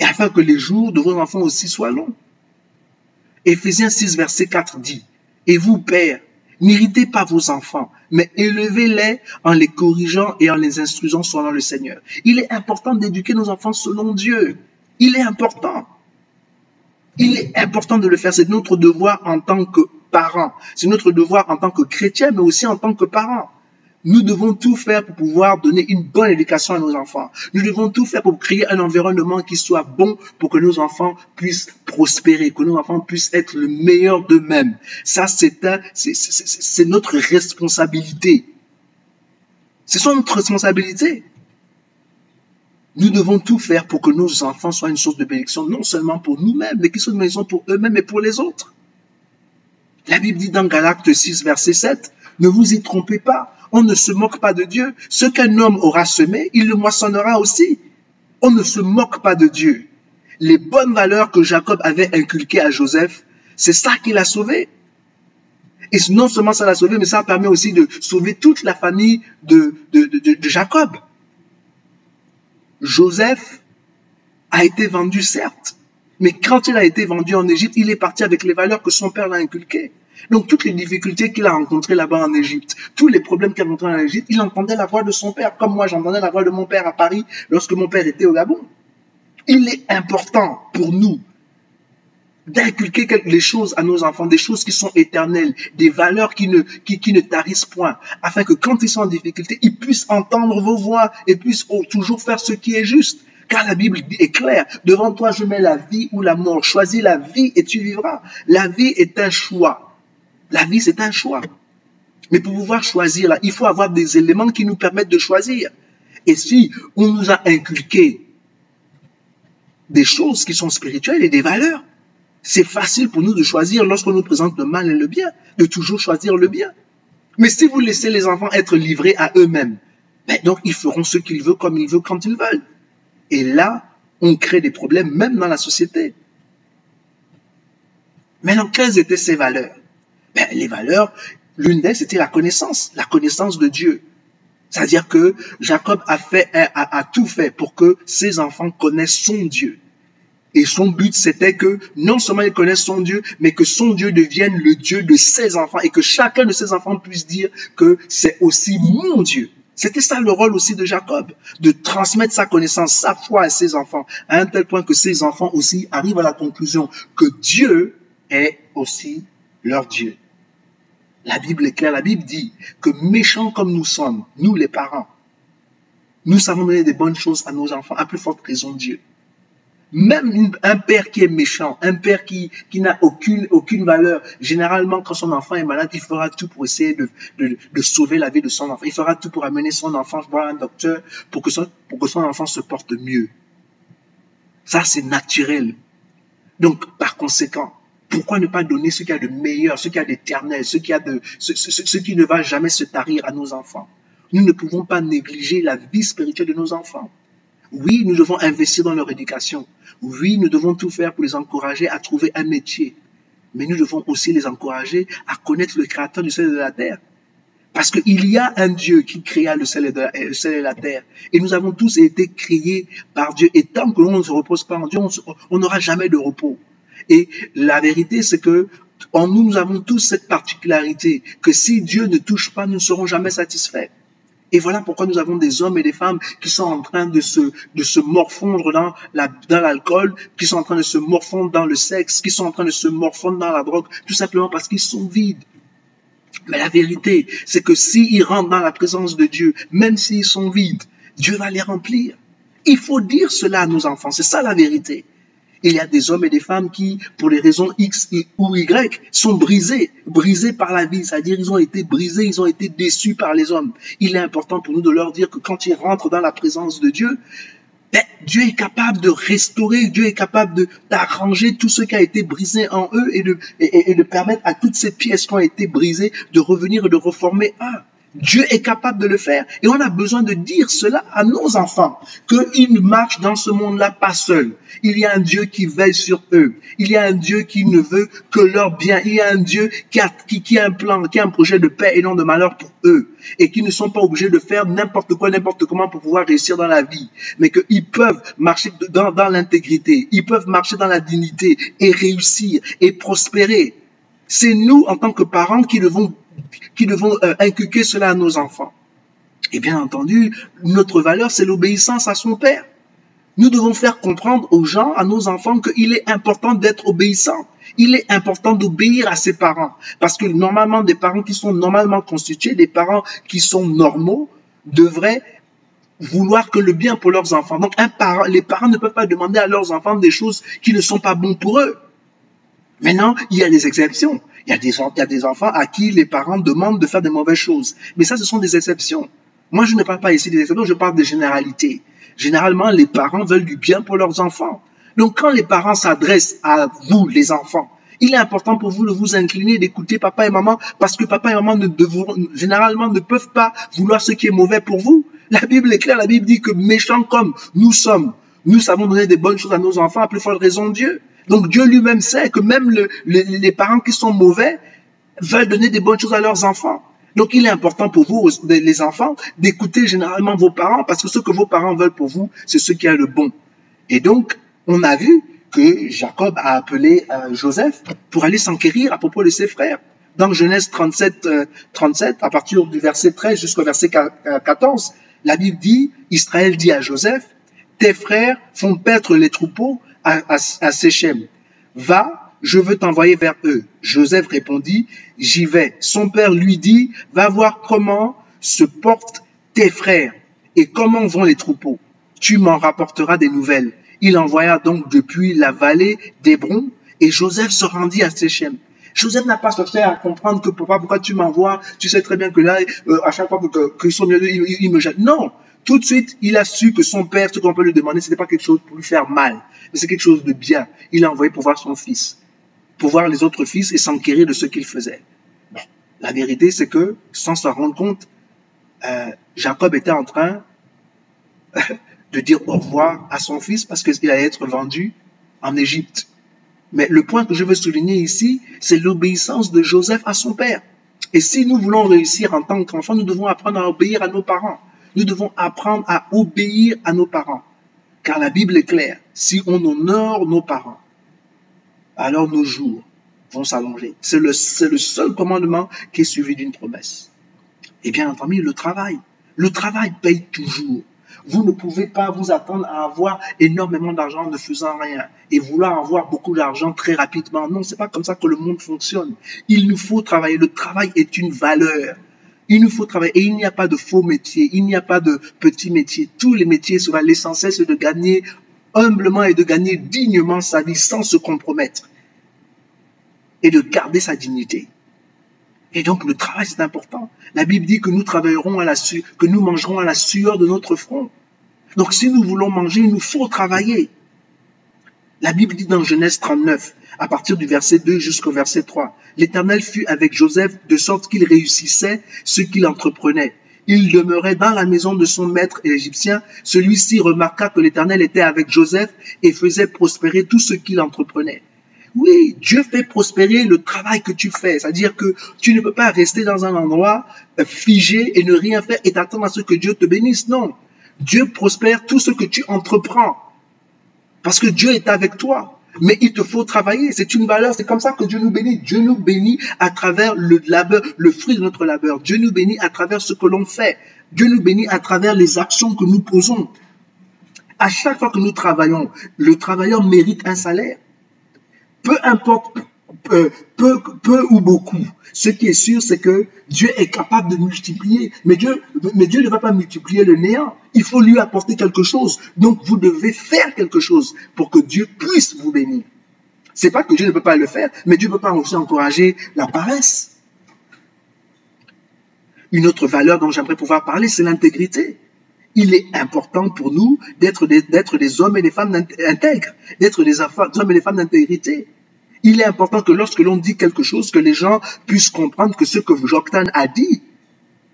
Et afin que les jours de vos enfants aussi soient longs. Éphésiens 6, verset 4 dit, « Et vous, pères, n'irritez pas vos enfants, mais élevez-les en les corrigeant et en les instruisant selon le Seigneur. » Il est important d'éduquer nos enfants selon Dieu. Il est important. Il est important de le faire. C'est notre devoir en tant que parents. C'est notre devoir en tant que chrétiens, mais aussi en tant que parents. Nous devons tout faire pour pouvoir donner une bonne éducation à nos enfants. Nous devons tout faire pour créer un environnement qui soit bon pour que nos enfants puissent prospérer, que nos enfants puissent être le meilleur d'eux-mêmes. Ça, c'est notre responsabilité. C'est notre responsabilité. Nous devons tout faire pour que nos enfants soient une source de bénédiction, non seulement pour nous-mêmes, mais qu'ils soient une bénédiction pour eux-mêmes et pour les autres. La Bible dit dans Galates 6, verset 7, « Ne vous y trompez pas, on ne se moque pas de Dieu. Ce qu'un homme aura semé, il le moissonnera aussi. » On ne se moque pas de Dieu. Les bonnes valeurs que Jacob avait inculquées à Joseph, c'est ça qui l'a sauvé. Et non seulement ça l'a sauvé, mais ça permet aussi de sauver toute la famille de Jacob. Joseph a été vendu, certes, mais quand il a été vendu en Égypte, il est parti avec les valeurs que son père l'a inculquées. Donc toutes les difficultés qu'il a rencontrées là-bas en Égypte, tous les problèmes qu'il a rencontrés en Égypte, il entendait la voix de son père, comme moi j'entendais la voix de mon père à Paris lorsque mon père était au Gabon. Il est important pour nous d'inculquer les choses à nos enfants, des choses qui sont éternelles, des valeurs qui ne tarissent point, afin que quand ils sont en difficulté, ils puissent entendre vos voix et puissent toujours faire ce qui est juste. Car la Bible est claire, devant toi je mets la vie ou la mort, choisis la vie et tu vivras. La vie est un choix. La vie c'est un choix. Mais pour pouvoir choisir, là, il faut avoir des éléments qui nous permettent de choisir. Et si on nous a inculqué des choses qui sont spirituelles et des valeurs, c'est facile pour nous de choisir lorsqu'on nous présente le mal et le bien, de toujours choisir le bien. Mais si vous laissez les enfants être livrés à eux-mêmes, donc ils feront ce qu'ils veulent comme ils veulent quand ils veulent. Et là, on crée des problèmes même dans la société. Maintenant, quelles étaient ces valeurs? Les valeurs, l'une d'elles, c'était la connaissance de Dieu. C'est-à-dire que Jacob a tout fait pour que ses enfants connaissent son Dieu. Et son but, c'était que non seulement ils connaissent son Dieu, mais que son Dieu devienne le Dieu de ses enfants et que chacun de ses enfants puisse dire que c'est aussi mon Dieu. C'était ça le rôle aussi de Jacob, de transmettre sa connaissance, sa foi à ses enfants, à un tel point que ses enfants aussi arrivent à la conclusion que Dieu est aussi leur Dieu. La Bible est claire, la Bible dit que méchants comme nous sommes, nous les parents, nous savons donner des bonnes choses à nos enfants, à plus forte raison Dieu. Même un père qui est méchant, un père qui n'a aucune valeur, généralement quand son enfant est malade, il fera tout pour essayer de sauver la vie de son enfant. Il fera tout pour amener son enfant voir un docteur pour que son enfant se porte mieux. Ça, c'est naturel. Donc, par conséquent, pourquoi ne pas donner ce qu'il y a de meilleur, ce qu'il y a d'éternel, ce qui ne va jamais se tarir à nos enfants? Nous ne pouvons pas négliger la vie spirituelle de nos enfants. Oui, nous devons investir dans leur éducation. Oui, nous devons tout faire pour les encourager à trouver un métier. Mais nous devons aussi les encourager à connaître le Créateur du ciel et de la terre. Parce qu'il y a un Dieu qui créa le ciel et la terre. Et nous avons tous été créés par Dieu. Et tant que l'on ne se repose pas en Dieu, on n'aura jamais de repos. Et la vérité, c'est que en nous, nous avons tous cette particularité que si Dieu ne touche pas, nous ne serons jamais satisfaits. Et voilà pourquoi nous avons des hommes et des femmes qui sont en train de se morfondre dans l'alcool, qui sont en train de se morfondre dans le sexe, qui sont en train de se morfondre dans la drogue, tout simplement parce qu'ils sont vides. Mais la vérité, c'est que s'ils rentrent dans la présence de Dieu, même s'ils sont vides, Dieu va les remplir. Il faut dire cela à nos enfants, c'est ça la vérité. Il y a des hommes et des femmes qui, pour des raisons X ou Y, sont brisés par la vie. C'est-à-dire, ils ont été brisés, ils ont été déçus par les hommes. Il est important pour nous de leur dire que quand ils rentrent dans la présence de Dieu, Dieu est capable de restaurer, Dieu est capable d'arranger tout ce qui a été brisé en eux et de permettre à toutes ces pièces qui ont été brisées de revenir et de reformer un. Dieu est capable de le faire et on a besoin de dire cela à nos enfants, qu'ils ne marchent dans ce monde-là pas seuls. Il y a un Dieu qui veille sur eux. Il y a un Dieu qui ne veut que leur bien. Il y a un Dieu qui a un plan, qui a un projet de paix et non de malheur pour eux et qui ne sont pas obligés de faire n'importe quoi, n'importe comment pour pouvoir réussir dans la vie, mais qu'ils peuvent marcher dans l'intégrité, ils peuvent marcher dans la dignité et réussir et prospérer. C'est nous, en tant que parents, qui devons inculquer cela à nos enfants. Et bien entendu, notre valeur, c'est l'obéissance à son père. Nous devons faire comprendre aux gens, à nos enfants, qu'il est important d'être obéissant. Il est important d'obéir à ses parents. Parce que normalement, des parents qui sont normalement constitués, des parents qui sont normaux, devraient vouloir que le bien pour leurs enfants. Donc, les parents ne peuvent pas demander à leurs enfants des choses qui ne sont pas bonnes pour eux. Maintenant, il y a des exceptions. Il y a des enfants à qui les parents demandent de faire des mauvaises choses. Mais ça, ce sont des exceptions. Moi, je ne parle pas ici des exceptions, je parle des généralités. Généralement, les parents veulent du bien pour leurs enfants. Donc, quand les parents s'adressent à vous, les enfants, il est important pour vous de vous incliner, d'écouter papa et maman, parce que papa et maman généralement ne peuvent pas vouloir ce qui est mauvais pour vous. La Bible est claire, la Bible dit que méchants comme nous sommes, nous savons donner des bonnes choses à nos enfants à plus forte raison de Dieu. Donc Dieu lui-même sait que même les parents qui sont mauvais veulent donner des bonnes choses à leurs enfants. Donc il est important pour vous, les enfants, d'écouter généralement vos parents, parce que ce que vos parents veulent pour vous, c'est ce qui est le bon. Et donc, on a vu que Jacob a appelé Joseph pour aller s'enquérir à propos de ses frères. Dans Genèse 37, à partir du verset 13 jusqu'au verset 14, la Bible dit, Israël dit à Joseph, tes frères font paître les troupeaux à Séchem. Va, je veux t'envoyer vers eux. Joseph répondit, j'y vais. Son père lui dit, va voir comment se portent tes frères et comment vont les troupeaux. Tu m'en rapporteras des nouvelles. Il envoya donc depuis la vallée d'Hébron et Joseph se rendit à Séchem. Joseph n'a pas cherché à comprendre que papa, pourquoi tu m'envoies? Tu sais très bien que là, à chaque fois que son milieu, il me jette. Non, tout de suite, il a su que son père, ce qu'on peut lui demander, ce n'était pas quelque chose pour lui faire mal, mais c'est quelque chose de bien. Il l'a envoyé pour voir son fils, pour voir les autres fils et s'enquérir de ce qu'il faisait. Bon, la vérité, c'est que, sans s'en rendre compte, Jacob était en train de dire au revoir à son fils parce qu'il allait être vendu en Égypte. Mais le point que je veux souligner ici, c'est l'obéissance de Joseph à son père. Et si nous voulons réussir en tant qu'enfants, nous devons apprendre à obéir à nos parents. Nous devons apprendre à obéir à nos parents. Car la Bible est claire. Si on honore nos parents, alors nos jours vont s'allonger. C'est le seul commandement qui est suivi d'une promesse. Et bien entendu, le travail. Le travail paye toujours. Vous ne pouvez pas vous attendre à avoir énormément d'argent en ne faisant rien et vouloir avoir beaucoup d'argent très rapidement. Non, c'est pas comme ça que le monde fonctionne. Il nous faut travailler. Le travail est une valeur. Il nous faut travailler. Et il n'y a pas de faux métiers. Il n'y a pas de petits métiers. Tous les métiers, l'essentiel, c'est de gagner humblement et de gagner dignement sa vie sans se compromettre et de garder sa dignité. Et donc, le travail, c'est important. La Bible dit que nous travaillerons que nous mangerons à la sueur de notre front. Donc, si nous voulons manger, il nous faut travailler. La Bible dit dans Genèse 39, à partir du verset 2 jusqu'au verset 3, l'Éternel fut avec Joseph de sorte qu'il réussissait ce qu'il entreprenait. Il demeurait dans la maison de son maître égyptien. Celui-ci remarqua que l'Éternel était avec Joseph et faisait prospérer tout ce qu'il entreprenait. Oui, Dieu fait prospérer le travail que tu fais. C'est-à-dire que tu ne peux pas rester dans un endroit figé et ne rien faire et t'attendre à ce que Dieu te bénisse. Non, Dieu prospère tout ce que tu entreprends. Parce que Dieu est avec toi. Mais il te faut travailler. C'est une valeur. C'est comme ça que Dieu nous bénit. Dieu nous bénit à travers le labeur, le fruit de notre labeur. Dieu nous bénit à travers ce que l'on fait. Dieu nous bénit à travers les actions que nous posons. À chaque fois que nous travaillons, le travailleur mérite un salaire. Peu importe, peu ou beaucoup. Ce qui est sûr, c'est que Dieu est capable de multiplier. Mais Dieu ne va pas multiplier le néant. Il faut lui apporter quelque chose. Donc, vous devez faire quelque chose pour que Dieu puisse vous bénir. C'est pas que Dieu ne peut pas le faire, mais Dieu ne peut pas aussi encourager la paresse. Une autre valeur dont j'aimerais pouvoir parler, c'est l'intégrité. Il est important pour nous d'être des hommes et des femmes intègres, d'être des hommes et des femmes d'intégrité. Il est important que lorsque l'on dit quelque chose, que les gens puissent comprendre que ce que Joktan a dit,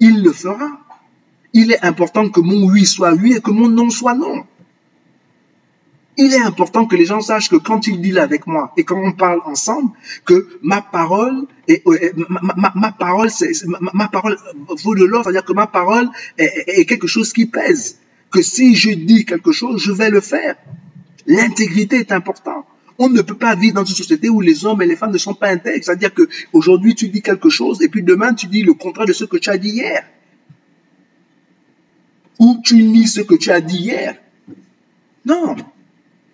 il le fera. Il est important que mon oui soit oui et que mon non soit non. Il est important que les gens sachent que quand ils dealent avec moi et quand on parle ensemble, que ma parole vaut de l'or, c'est-à-dire que ma parole est quelque chose qui pèse. Que si je dis quelque chose, je vais le faire. L'intégrité est importante. On ne peut pas vivre dans une société où les hommes et les femmes ne sont pas intègres. C'est-à-dire qu'aujourd'hui, tu dis quelque chose et puis demain, tu dis le contraire de ce que tu as dit hier. Ou tu nies ce que tu as dit hier. Non.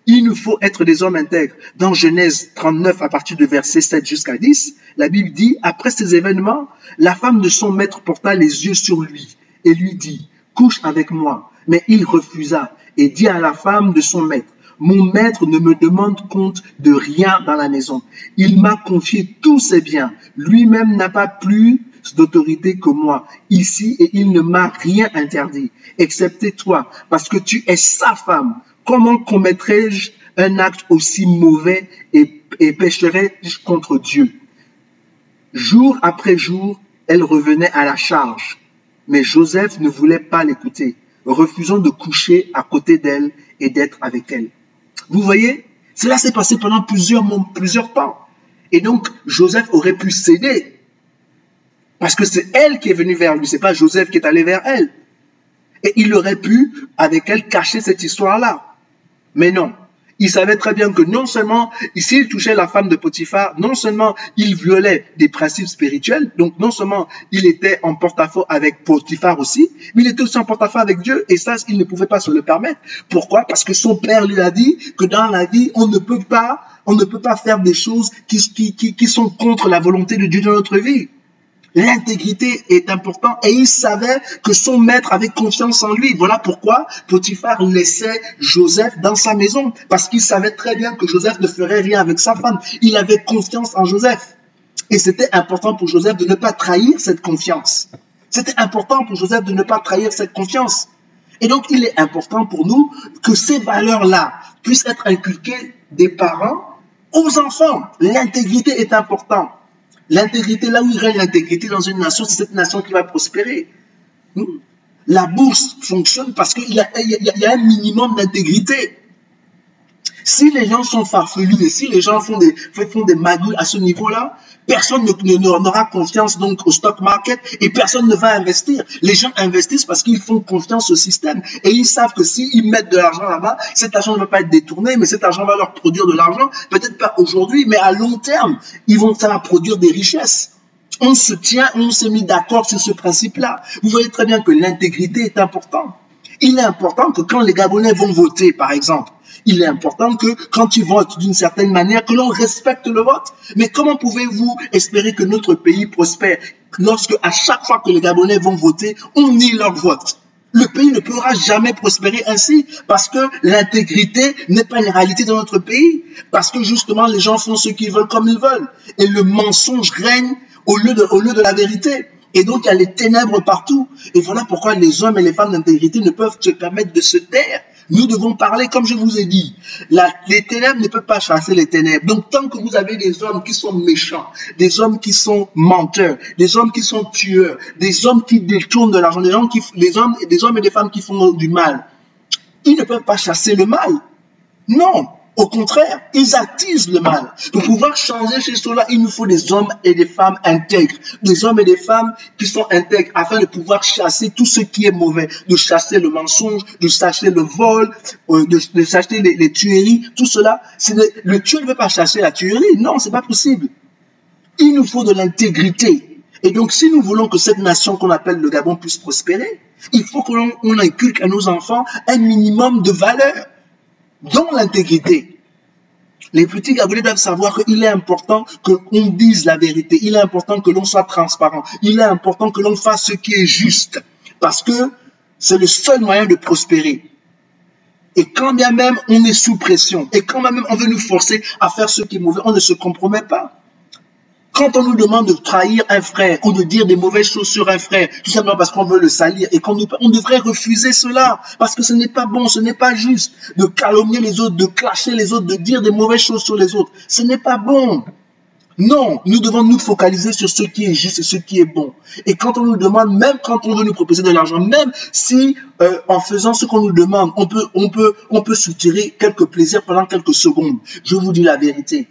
Il nous faut être des hommes intègres. Dans Genèse 39, à partir de verset 7 jusqu'à 10, la Bible dit, après ces événements, la femme de son maître porta les yeux sur lui et lui dit, couche avec moi. Mais il refusa et dit à la femme de son maître, mon maître ne me demande compte de rien dans la maison. Il m'a confié tous ses biens. Lui-même n'a pas plus d'autorité que moi ici et il ne m'a rien interdit, excepté toi, parce que tu es sa femme. Comment commettrais-je un acte aussi mauvais et pécherais-je contre Dieu? Jour après jour, elle revenait à la charge. Mais Joseph ne voulait pas l'écouter, refusant de coucher à côté d'elle et d'être avec elle. Vous voyez, cela s'est passé pendant plusieurs temps. Et donc, Joseph aurait pu céder. Parce que c'est elle qui est venue vers lui, c'est pas Joseph qui est allé vers elle. Et il aurait pu, avec elle, cacher cette histoire-là. Mais non. Il savait très bien que non seulement, s'il touchait la femme de Potiphar, non seulement il violait des principes spirituels, donc non seulement il était en porte-à-faux avec Potiphar aussi, mais il était aussi en porte-à-faux avec Dieu, et ça, il ne pouvait pas se le permettre. Pourquoi? Parce que son père lui a dit que dans la vie, on ne peut pas faire des choses qui sont contre la volonté de Dieu dans notre vie. L'intégrité est importante et il savait que son maître avait confiance en lui. Voilà pourquoi Potiphar laissait Joseph dans sa maison. Parce qu'il savait très bien que Joseph ne ferait rien avec sa femme. Il avait confiance en Joseph. Et c'était important pour Joseph de ne pas trahir cette confiance. C'était important pour Joseph de ne pas trahir cette confiance. Et donc, il est important pour nous que ces valeurs-là puissent être inculquées des parents aux enfants. L'intégrité est importante. L'intégrité, là où il règne l'intégrité dans une nation, c'est cette nation qui va prospérer. La bourse fonctionne parce qu'il y a un minimum d'intégrité. Si les gens sont farfelus et si les gens font des magouilles à ce niveau-là, personne n'aura confiance donc au stock market et personne ne va investir. Les gens investissent parce qu'ils font confiance au système et ils savent que s'ils mettent de l'argent là-bas, cet argent ne va pas être détourné, mais cet argent va leur produire de l'argent, peut-être pas aujourd'hui, mais à long terme, ça va produire des richesses. On s'est mis d'accord sur ce principe-là. Vous voyez très bien que l'intégrité est importante. Il est important que quand les Gabonais vont voter, par exemple, il est important que quand ils votent d'une certaine manière, que l'on respecte le vote. Mais comment pouvez-vous espérer que notre pays prospère lorsque à chaque fois que les Gabonais vont voter, on nie leur vote? Le pays ne pourra jamais prospérer ainsi parce que l'intégrité n'est pas une réalité dans notre pays. Parce que justement, les gens font ce qu'ils veulent comme ils veulent. Et le mensonge règne au lieu de la vérité. Et donc, il y a les ténèbres partout. Et voilà pourquoi les hommes et les femmes d'intégrité ne peuvent se permettre de se taire. Nous devons parler, comme je vous ai dit. Les ténèbres ne peuvent pas chasser les ténèbres. Donc, tant que vous avez des hommes qui sont méchants, des hommes qui sont menteurs, des hommes qui sont tueurs, des hommes qui détournent de l'argent, des hommes et des femmes qui font du mal, ils ne peuvent pas chasser le mal. Non. Au contraire, ils attisent le mal. Pour pouvoir changer ces choses-là, il nous faut des hommes et des femmes intègres. Des hommes et des femmes qui sont intègres afin de pouvoir chasser tout ce qui est mauvais. De chasser le mensonge, de chasser le vol, de chasser les tueries. Tout cela, le tueur ne veut pas chasser la tuerie. Non, c'est pas possible. Il nous faut de l'intégrité. Et donc, si nous voulons que cette nation qu'on appelle le Gabon puisse prospérer, il faut qu'on inculque à nos enfants un minimum de valeurs. Dans l'intégrité, les petits Gabonais doivent savoir qu'il est important qu'on dise la vérité. Il est important que l'on soit transparent. Il est important que l'on fasse ce qui est juste. Parce que c'est le seul moyen de prospérer. Et quand bien même on est sous pression, et quand bien même on veut nous forcer à faire ce qui est mauvais, on ne se compromet pas. Quand on nous demande de trahir un frère ou de dire des mauvaises choses sur un frère, tout simplement parce qu'on veut le salir, et on devrait refuser cela, parce que ce n'est pas bon, ce n'est pas juste de calomnier les autres, de clasher les autres, de dire des mauvaises choses sur les autres. Ce n'est pas bon. Non, nous devons nous focaliser sur ce qui est juste et ce qui est bon. Et quand on nous demande, même quand on veut nous proposer de l'argent, même si en faisant ce qu'on nous demande, on peut soutirer quelques plaisirs pendant quelques secondes, je vous dis la vérité.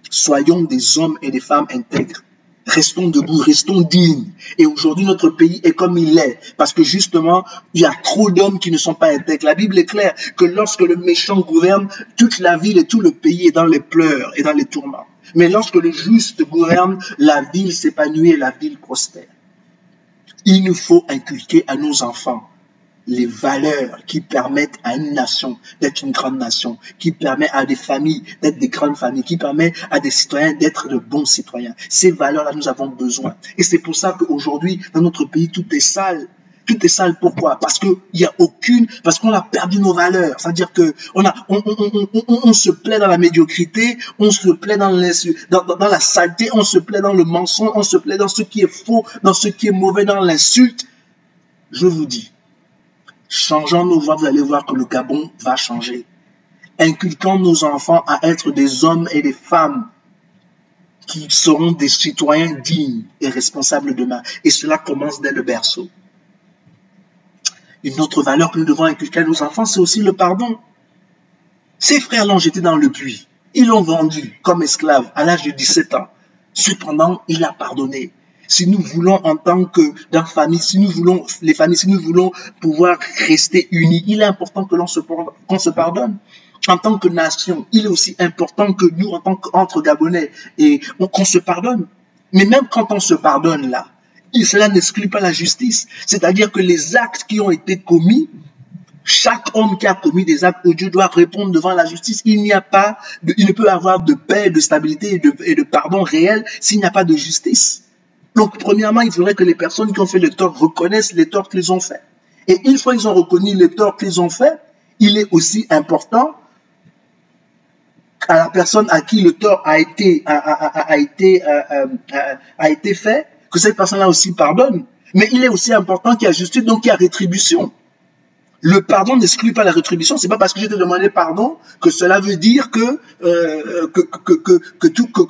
Soyons des hommes et des femmes intègres. Restons debout, restons dignes. Et aujourd'hui, notre pays est comme il est. Parce que justement, il y a trop d'hommes qui ne sont pas intègres. La Bible est claire que lorsque le méchant gouverne, toute la ville et tout le pays est dans les pleurs et dans les tourments. Mais lorsque le juste gouverne, la ville s'épanouit et la ville prospère. Il nous faut inculquer à nos enfants les valeurs qui permettent à une nation d'être une grande nation, qui permet à des familles d'être des grandes familles, qui permet à des citoyens d'être de bons citoyens. Ces valeurs-là, nous avons besoin. Et c'est pour ça qu'aujourd'hui, dans notre pays, tout est sale. Tout est sale, pourquoi? Parce qu'on a perdu nos valeurs. C'est-à-dire que on se plaît dans la médiocrité, on se plaît dans la saleté, on se plaît dans le mensonge, on se plaît dans ce qui est faux, dans ce qui est mauvais, dans l'insulte. Je vous dis, changeons nos voies, vous allez voir que le Gabon va changer. Inculquons nos enfants à être des hommes et des femmes qui seront des citoyens dignes et responsables demain. Et cela commence dès le berceau. Une autre valeur que nous devons inculquer à nos enfants, c'est aussi le pardon. Ses frères l'ont jeté dans le puits. Ils l'ont vendu comme esclave à l'âge de 17 ans. Cependant, il a pardonné. Si nous voulons, en tant que dans famille, si nous voulons pouvoir rester unis, il est important que qu'on se pardonne. En tant que nation, il est aussi important que nous, en tant qu'entre Gabonais, et qu'on se pardonne. Mais même quand on se pardonne là, cela n'exclut pas la justice. C'est-à-dire que les actes qui ont été commis, chaque homme qui a commis des actes odieux doit répondre devant la justice. Il ne peut avoir de paix, de stabilité et de pardon réel s'il n'y a pas de justice. Donc, premièrement, il faudrait que les personnes qui ont fait le tort reconnaissent les torts qu'ils ont faits. Et une fois qu'ils ont reconnu les torts qu'ils ont faits, il est aussi important à la personne à qui le tort a été fait, que cette personne-là aussi pardonne. Mais il est aussi important qu'il y ait justice, donc il y a rétribution. Le pardon n'exclut pas la rétribution. C'est pas parce que je t'ai demandé pardon que cela veut dire que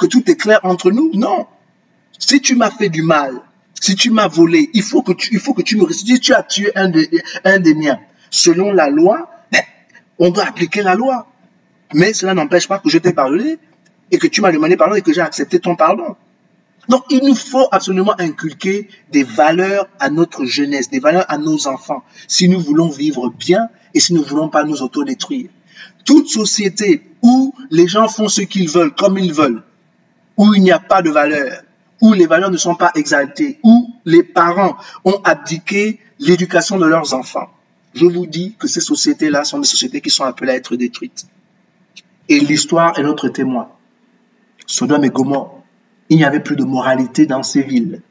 tout est clair entre nous. Non. Si tu m'as fait du mal, si tu m'as volé, il faut que tu me restitues. Si tu as tué un des miens, selon la loi, on doit appliquer la loi. Mais cela n'empêche pas que je t'ai pardonné et que tu m'as demandé pardon et que j'ai accepté ton pardon. Donc, il nous faut absolument inculquer des valeurs à notre jeunesse, des valeurs à nos enfants, si nous voulons vivre bien et si nous ne voulons pas nous autodétruire. Toute société où les gens font ce qu'ils veulent, comme ils veulent, où il n'y a pas de valeurs, où les valeurs ne sont pas exaltées, où les parents ont abdiqué l'éducation de leurs enfants, je vous dis que ces sociétés-là sont des sociétés qui sont appelées à être détruites. Et l'histoire est notre témoin. Sodome et Gomorrhe, il n'y avait plus de moralité dans ces villes.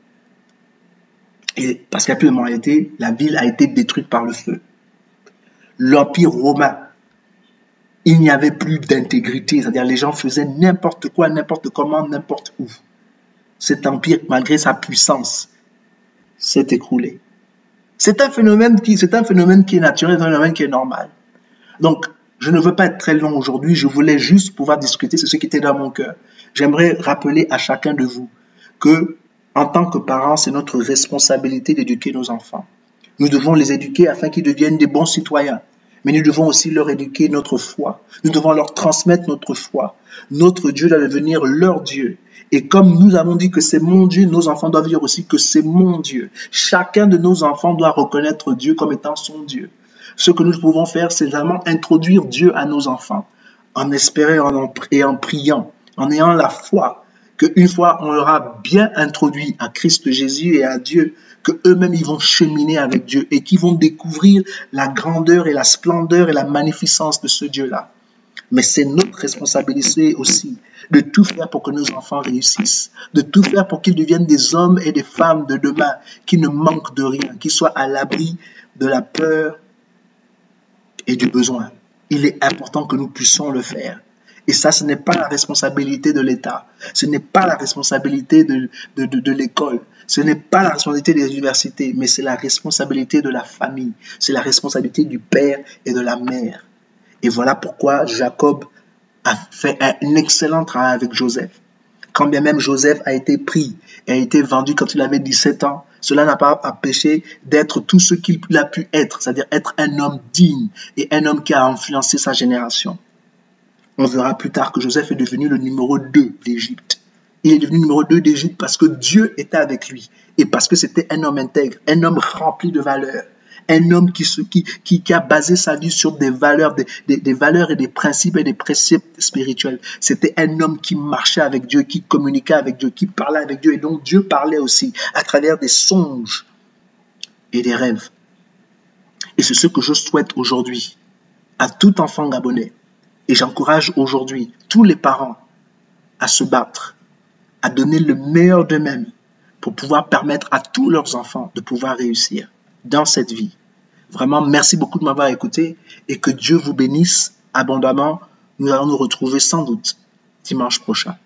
Et parce qu'il n'y a plus de moralité, la ville a été détruite par le feu. L'Empire romain, il n'y avait plus d'intégrité, c'est-à-dire les gens faisaient n'importe quoi, n'importe comment, n'importe où. Cet empire, malgré sa puissance, s'est écroulé. C'est un phénomène qui est naturel, c'est un phénomène qui est normal. Donc, je ne veux pas être très long aujourd'hui, je voulais juste pouvoir discuter, c'est ce qui était dans mon cœur. J'aimerais rappeler à chacun de vous que, en tant que parents, c'est notre responsabilité d'éduquer nos enfants. Nous devons les éduquer afin qu'ils deviennent des bons citoyens. Mais nous devons aussi leur éduquer notre foi. Nous devons leur transmettre notre foi. Notre Dieu doit devenir leur Dieu. Et comme nous avons dit que c'est mon Dieu, nos enfants doivent dire aussi que c'est mon Dieu. Chacun de nos enfants doit reconnaître Dieu comme étant son Dieu. Ce que nous pouvons faire, c'est vraiment introduire Dieu à nos enfants, en espérant et en priant, en ayant la foi qu'une fois on leur a bien introduit à Christ Jésus et à Dieu, qu'eux-mêmes ils vont cheminer avec Dieu et qu'ils vont découvrir la grandeur et la splendeur et la magnificence de ce Dieu-là. Mais c'est notre responsabilité aussi de tout faire pour que nos enfants réussissent, de tout faire pour qu'ils deviennent des hommes et des femmes de demain qui ne manquent de rien, qui soient à l'abri de la peur et du besoin. Il est important que nous puissions le faire. Et ça, ce n'est pas la responsabilité de l'État, ce n'est pas la responsabilité de l'école, ce n'est pas la responsabilité des universités, mais c'est la responsabilité de la famille, c'est la responsabilité du père et de la mère. Et voilà pourquoi Jacob a fait un excellent travail avec Joseph. Quand bien même Joseph a été pris et a été vendu quand il avait 17 ans, cela n'a pas empêché d'être tout ce qu'il a pu être, c'est-à-dire être un homme digne et un homme qui a influencé sa génération. On verra plus tard que Joseph est devenu le numéro 2 d'Égypte. Il est devenu numéro 2 d'Égypte parce que Dieu était avec lui et parce que c'était un homme intègre, un homme rempli de valeurs, un homme qui a basé sa vie sur des valeurs, des valeurs et des principes et des préceptes spirituels. C'était un homme qui marchait avec Dieu, qui communiquait avec Dieu, qui parlait avec Dieu et donc Dieu parlait aussi à travers des songes et des rêves. Et c'est ce que je souhaite aujourd'hui à tout enfant gabonais. Et j'encourage aujourd'hui tous les parents à se battre, à donner le meilleur d'eux-mêmes pour pouvoir permettre à tous leurs enfants de pouvoir réussir dans cette vie. Vraiment, merci beaucoup de m'avoir écouté et que Dieu vous bénisse abondamment. Nous allons nous retrouver sans doute dimanche prochain.